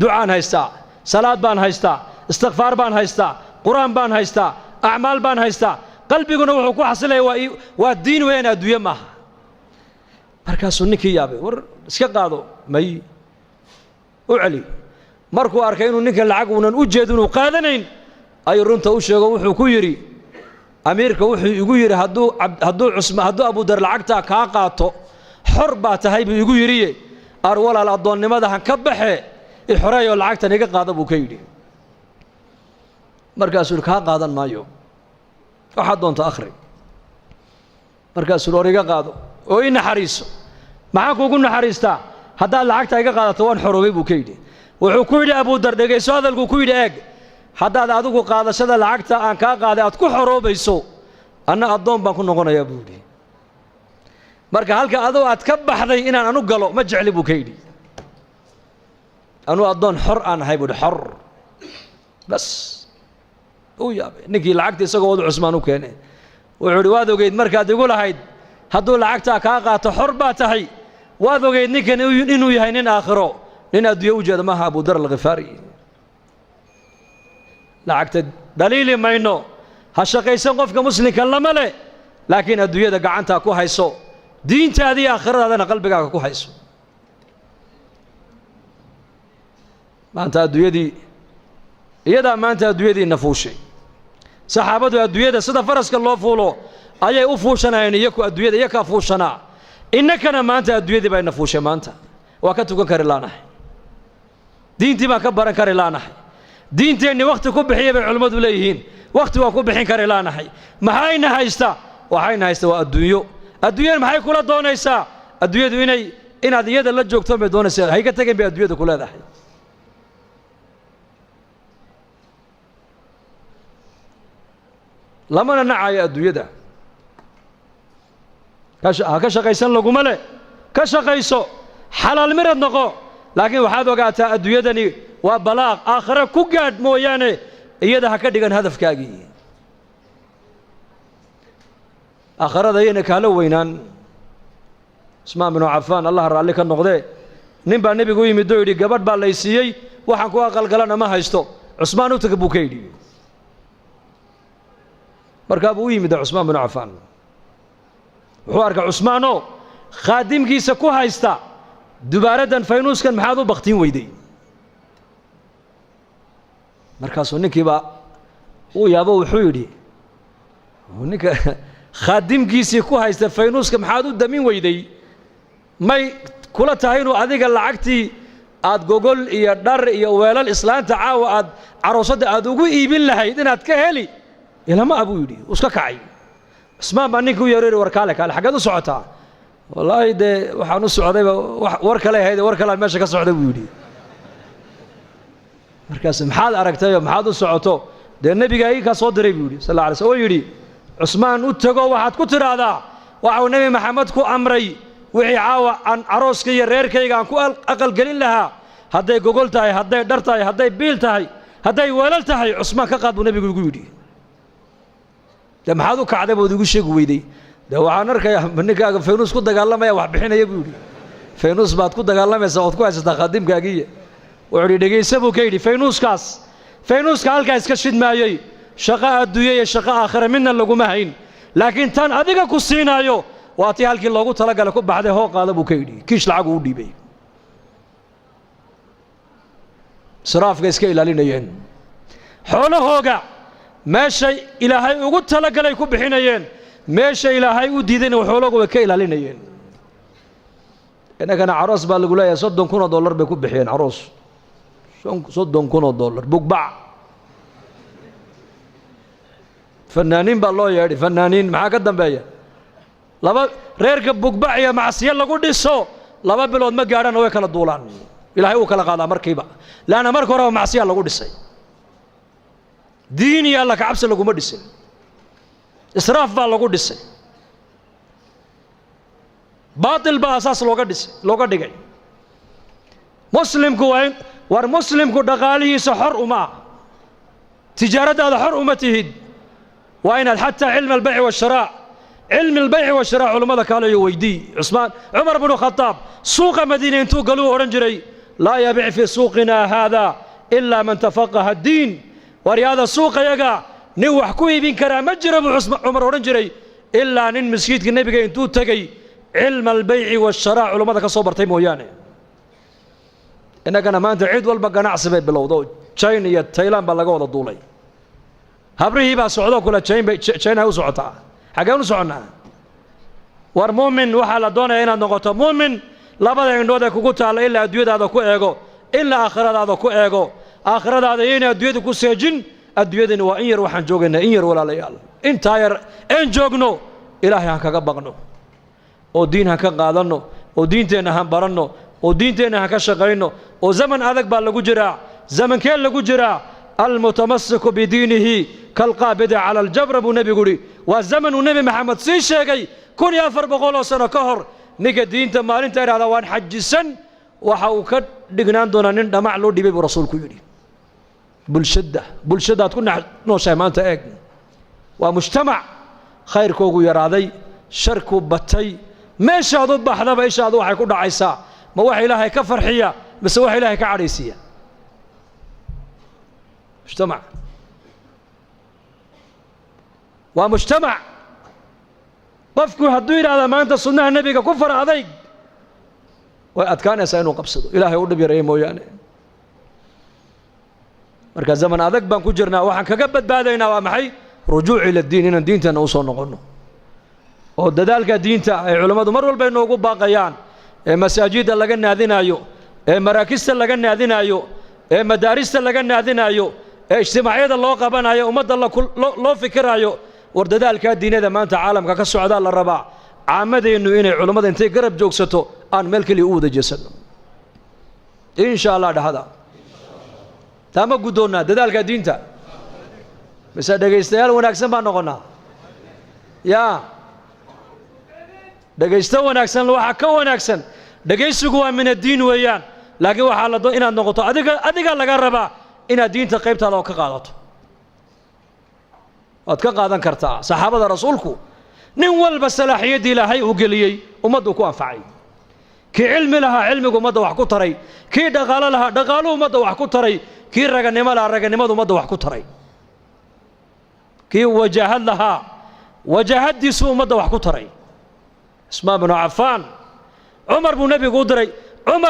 ducaan haystaa, salaad baan haystaa, istikfaar baan haystaa, qur'aan baan haystaa, acmaal baan haystaa, qalbiguna wuxuu ku xasilaya waa diin weyn, adduunye maaha. markaasuu ninkii yaabay, war iska qaado, may u celi. markuu arkay inuu ninkan lacag uunan u jeedin uu qaadanayn, ayuu runta u sheego, wuxuu ku yidhi amiirka wuxuu igu yidhi hadduu abudar lacagtaa kaa qaato xor baa tahay buu igu yidhiye, ar walaal addoonnimada han ka baxe i xoreeyoo lacagtan iga qaada buu ka yidhi. markaasuu yidhi kaa qaadan maayo, waxaad doonta akhri. markaasuu hor iga qaado oo ii naxariiso. maxaan kuugu naxariistaa? haddaad lacagtaa iga qaadato waan xoroobay buu ka yidhi. wuxuu ku yidhi abudar, dhegayso hadalkuu ku yidhi, eeg, haddaad adigu qaadashada lacagta aan kaa qaaday aad ku xoroobayso, anna addoon baan ku noqonayaa buu yidhi. marka halka adoo aad ka baxday inaan anu galo ma jecli buu ka yidhi. anuu addoon xor aan ahay buu yidhi, xor. bas uu yaabay ninkii lacagta isagoo wadu cusmaan u keenay. wuxuu yidhi waad ogeyd markaad igu lahayd hadduu lacagtaa kaa qaato xor baa tahay, waad ogeyd ninkan inuu yahay nin aakhiro, nin adduunye u jeeda maaha abudar alkhifaari. lacagta dhaliili mayno, ha shaqaysan qofka muslimka lama leh, laakiin adduunyada gacantaa ku hayso, diintaadii aakhiradaadana qalbigaaga ku hayso. maanta adduunyadii iyadaa maanta adduunyadii nafuushay. saxaabadu adduunyada sida faraska loo fuulo ayay u fuushanayeen, iyaku adduunyada iyakaa fuushanaa. innakana maanta adduunyadii bay nafuushay. maanta waa ka tukan kari laanahay, diintii baan ka baran kari laanahay, diinteenni wakhti ku bixiya bay culimmadu leeyihiin, wakhti waa ku bixin kari laanahay. maxayna haysta? waxayna haysta waa adduunyo. adduunyada maxay kula doonaysaa? adduunyadu inaad iyada la joogto bay doonaysaa, hayga tagin bay adduunyada ku leedahay. lamana nacayo adduunyada, ha ka shaqaysan laguma leh, ka shaqayso, xalaal mirad noqo, laakiin waxaad ogaataa adduunyadani waa balaaq, aakhire ku gaadh mooyaane iyada ha ka dhigan hadafkaagii. aakhirada ayayna kaala weynaan. cusmaan binu cafaan allah raalli ka noqdee, nin baa nebigu u yimid oo yidhi gabadh baa lay siiyey, waxaan ku aqalgalana ma haysto, cusmaan u taga buu ka yidhi. markaa buu u yimid cusmaan binu cafaan, wuxuu arkay cusmaanoo khaadimkiisa ku haysta dubaaradan faynuuskan, maxaad u baktiin weyday? markaasuu ninkiibaa uu yaabo, wuxuu yidhi ninka khaadimkiisii ku haysta faynuuska maxaad u damin weyday? may kula tahay inuu adiga lacagtii aad gogol iyo dhar iyo weelal islaanta caawa aad caroosadda aad ugu iibin lahayd inaad ka heli? ilama abuu yidhi, iska kacay. cusmaan baa ninka u yeeray, war kaale xaggeed u socotaa? wallaahi dee waxaan u socdayba war kale ahayd, war kalean meesha ka socda buu yidhi. markaas maxaad aragtayoo maxaad u socoto? dee nebigaa ii kaa soo diray buu yidhi sal alla alay slam. oo yidhi cusmaan u tego waxaad ku tidhaahdaa waxau nebi maxamed ku amray wixii caawa aan carooska iyo reerkayga aan ku aqalgelin lahaa, hadday gogol tahay, hadday dhar tahay, hadday biil tahay, hadday weelal tahay, cusmaan ka qaad buu nebigu igu yidhi. dee maxaad u kacday bood igu sheegi weyday? dee waxaan arkayaa ninkaaga faynuus ku dagaalamaya wax bixinaya buu yidhi. faynuus baad ku dagaalamaysaa ood ku haysataa khaadimkaagiiya. wuxuu yidhi dhegaysa buu ka yidhi, faynuuska halkaa iska shidmaayey, shaqo adduunye iyo shaqo aakhire midna laguma hayn, laakiin tan adiga ku siinaayo waa tii halkii loogu talagalay ku baxday, hoo qaada buu ka yidhi. kiish lacagu u dhiibay. israafka iska ilaalinayeen, xoolahooga meeshay ilaahay ugu talagalay ku bixinayeen, meesha ilaahay u diidayna xoolahooga way ka ilaalinayeen. innagana caroos baa lagu leeyahay $30,000 bay ku bixiyeen caroos. $30,000 bugbac. fanaaniin baa loo yeedhay, fanaaniin maxaa ka dambeeya? reerka bugbac iyo macsiyo lagu dhiso laba bilood ma gaadhaan way kala duulaan ilaahay uu kala qaadaa markiiba laana marka hore macsiya lagu dhisay diin iyo alla ka cabsi lagu ma dhisin israaf baa lagu dhisay baatil baa asaas looga dhigay muslimku war muslimku dhaqaalihiisa xor uma tijaaradaada xor uma tihid waa inaad xataa cilmi albayci washiraa علم البيع والشراء علماء قالوا يويدي عمر بن الخطاب سوق مدينة انتو قالوا أورنجري لا يبيع في سوقنا هذا إلا من تفقه الدين ورياض السوق يقع نوح كوي بن كرام مجرب عمر أورنجري إلا نن مسجد النبي انتو تقي علم البيع والشراء علماء كصبر تيمو يعني إنك أنا ما أنت عيد والبقى نعصب بالوضوء تشين يا تايلاند بلغوا الدولي هبري با سعودة كلها تشين هاو سعودة حاجة سعنا war muumin waxa la doonayaa inaad noqoto muumin labada indhood ee kugu taala ilaa adduunyadaada ku eego ilaa aakhiradaada ku eego aakhiradaada inay adduunyada ku seejin adduunyadani waa in yar waxaan joogaynaa in yar walaalayaal intaa yar aan joogno ilaahay aan kaga baqno oo diin aan ka qaadano oo diinteena aan baranno oo diinteena aan ka shaqeyno oo zaman adag baa lagu jiraa zamankee lagu jiraa المتمسك بدينه كالقابض على الجبر ابو نبي قولي وزمن النبي محمد سي شيغي كون يا فربقول سنه كهر نيكا دينتا مالنتا يرادا وان حجسن waxa uu ka dhignaan doona nin dhamac loo dhibay buu rasuulku yiri bulshada ku nooshay maanta eeg waa mujtamac khayrkoogu yaraaday sharku batay meeshaadu baxdaba ishaadu waxay ku dhacaysaa ma wax ilaahay ka farxiya mise wax ilaahay ka cadhaysiya مجتمع ومجتمع قفكو هدوير هذا ما أنت صنع النبي كفر عليك وأتكان يسألون قبصده إلهي ودب يريمو يعني مركز زمن هذاك بنكو جرنا وحن كقبت بعدين ومحي رجوع إلى الدين إن الدين تنوصل نقولنا ودذلك الدين علماء مروا بين وقوب باقيان مساجد اللي قلنا هذين أيو مراكز اللي قلنا هذين أيو مدارس اللي قلنا هذين أيو اجتماعية الله قبنا يا أمد الله كل لو فكرها يو وردد الكادين إذا ما أنت عالم كسر على الربع عمدي إنه إنه علماء أنت قرب جوكسته عن ملك اللي أود جسد إن شاء الله هذا تام قدونا دد الكادين تا بس دقي استيال وناكسن ما نقولنا يا دقي استوى وناكسن لو حكوا وناكسن دقي سقوا من الدين ويان لكن وحال الله إن النقطة أديك الله قربا إن الدين تقيبت الله كقالته أتكقادن كرتا صحابة رسولكو نول بسلاحية دي لهي وقليي ومدو كوان فعي كي علم لها علمك ومدو وحكو تري كي دغال لها دغالو ومدو وحكو تري كي رغنم لها رغنم ومدو وحكو تري كي وجاهد لها وجاهد دي سو ومدو وحكو تري اسماء بن عفان عمر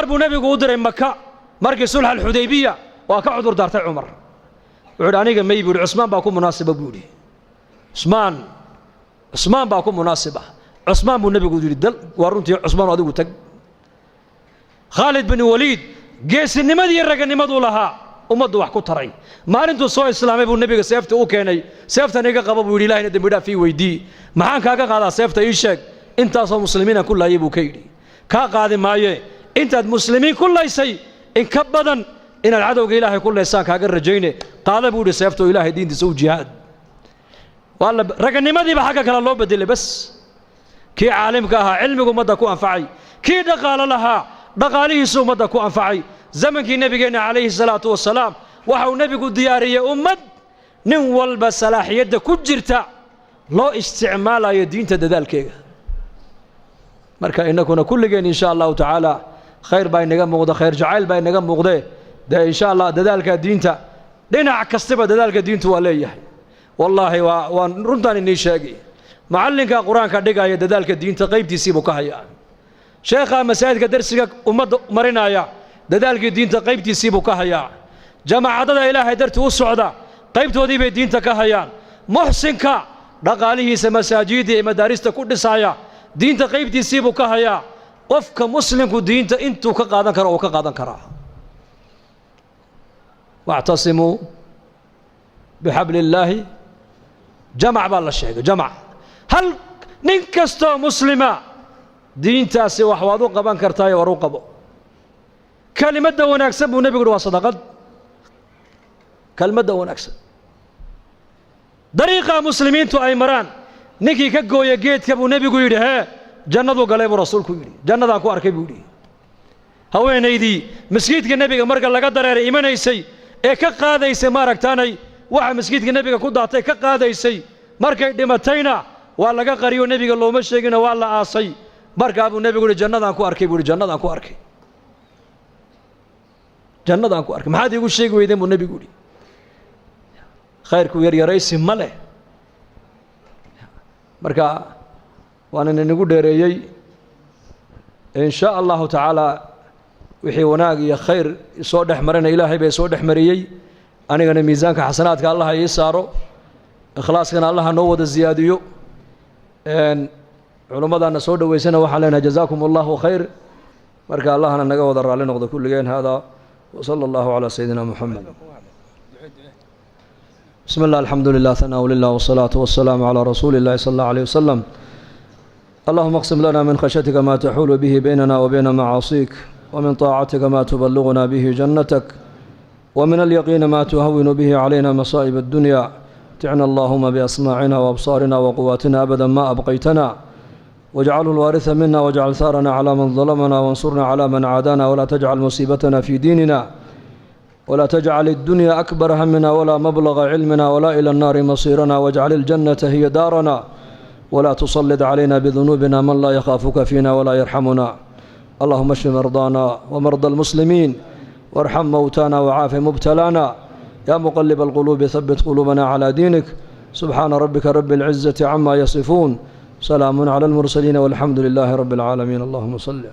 بن نبي قدري مكة مركز صلح الحديبية وكعذر دارت عمر وعدانيك ما يقول عثمان باكون مناسبة بيقولي عثمان باكون مناسبة عثمان بن النبي يقول دل ورنتي عثمان هذا يقول خالد بن وليد جيس النمدي يرجع النمد لها ومد وحكو تري ما أنتوا صو إسلامي بن النبي سيفت أوكيني سيفت نيجا قبض بيقول الله ندم بدا في ويدي معاك هذا قاعد سيفت يشك أنت أصلا مسلمين كلها يبو كيري كقاعد معي أنت المسلمين كلها يسي إن كبدا إن العدو إلهي كل إنسان كأجر رجينه قال بودي سيفته إلهي دين تسوي جهاد والله رجعني ما دي بحاجة كلا الله بدل بس كي عالم كها علمك ومدى كو أنفعي كي دقال لها دقاليه سو مدى كو أنفعي زمن كي النبي عليه الصلاة والسلام وحو نبي ديارية أمد نول بسلاحية كجرتا لا استعمال يدين تدذلك مركا إنكم كل جين إن شاء الله تعالى خير بين نجم مغدا خير جعل بين نجم مغدا ده إن شاء الله دذلك دينته دينا عكستبه دذلك دينته وليه والله ورنتان النشاقي معلنك قرآن كدقا يا دذلك دينته قيبتي سيبك هيا شيخ مساجد درسك أمد مرينا يا دذلك دينته قيبتي سيبك هيا جماعة عدد إله درت والسعودة قيبته دي بدينته كهيا محسنك رقاليه سمساجد مدارس كل سايا دينته قيبتي سيبك هيا وفك مسلم دينته انتو كقادن كرا وكقادن كرا واعتصموا بحبل الله جمع بالله الشيء جمع هل ننكستو مسلمة diintaasi wax waad u qaban kartaa war u qabo kalimadda wanaagsan buu nabigu waa sadaqad kalimadda wanaagsan dariiqa muslimiintu ay maraan ninkii ka gooya geedka buu nabigu yidhi jannadu galay buu rasuulku yidhi jannadaan ku arkay buu yidhi haweenaydii masjidka nabiga marka laga dareeray imanaysay ee ka qaadaysay maaragtaanay waxa masjidka nabiga ku daatay ka qaadaysay markay dhimatayna waa laga qariyo nabiga looma sheegin waa la aasay markaa buu nabigu yidhi jannadaan ku arkay buu yidhi jannadaan ku arkay jannadaan ku arkay maxaad iigu sheegi weydeen buu nabigu yidhi khayrku yaryaraysi ma leh marka waana inagu dheereeyey in sha allahu tacaala wixii wanaag iyo khayr soo dhex marayna ilaahay bay soo dhex mariyey anigana miisaanka xasanaadka allah ii saaro ikhlaaskana allah noo wada ziyaadiyo culimmadana soo dhaweysana waxaan leenahay jazaakum allahu khayr marka allahna naga wada raalli noqdo kulligeen hada وصلى الله على سيدنا محمد بسم الله الحمد لله ثناء لله والصلاة والسلام على رسول الله صلى الله عليه وسلم اللهم اقسم لنا من خشيتك ما تحول به بيننا وبين معاصيك ومن طاعتك ما تبلغنا به جنتك ومن اليقين ما تهون به علينا مصائب الدنيا متعنا اللهم بأسماعنا وأبصارنا وقواتنا أبدا ما أبقيتنا واجعله الوارث منا واجعل ثارنا على من ظلمنا وانصرنا على من عادانا ولا تجعل مصيبتنا في ديننا ولا تجعل الدنيا أكبر همنا ولا مبلغ علمنا ولا إلى النار مصيرنا واجعل الجنة هي دارنا ولا تسلط علينا بذنوبنا من لا يخافك فينا ولا يرحمنا اللهم اشف مرضانا ومرضى المسلمين وارحم موتانا وعاف مبتلانا يا مقلب القلوب ثبت قلوبنا على دينك سبحان ربك رب العزة عما يصفون سلام على المرسلين والحمد لله رب العالمين اللهم صل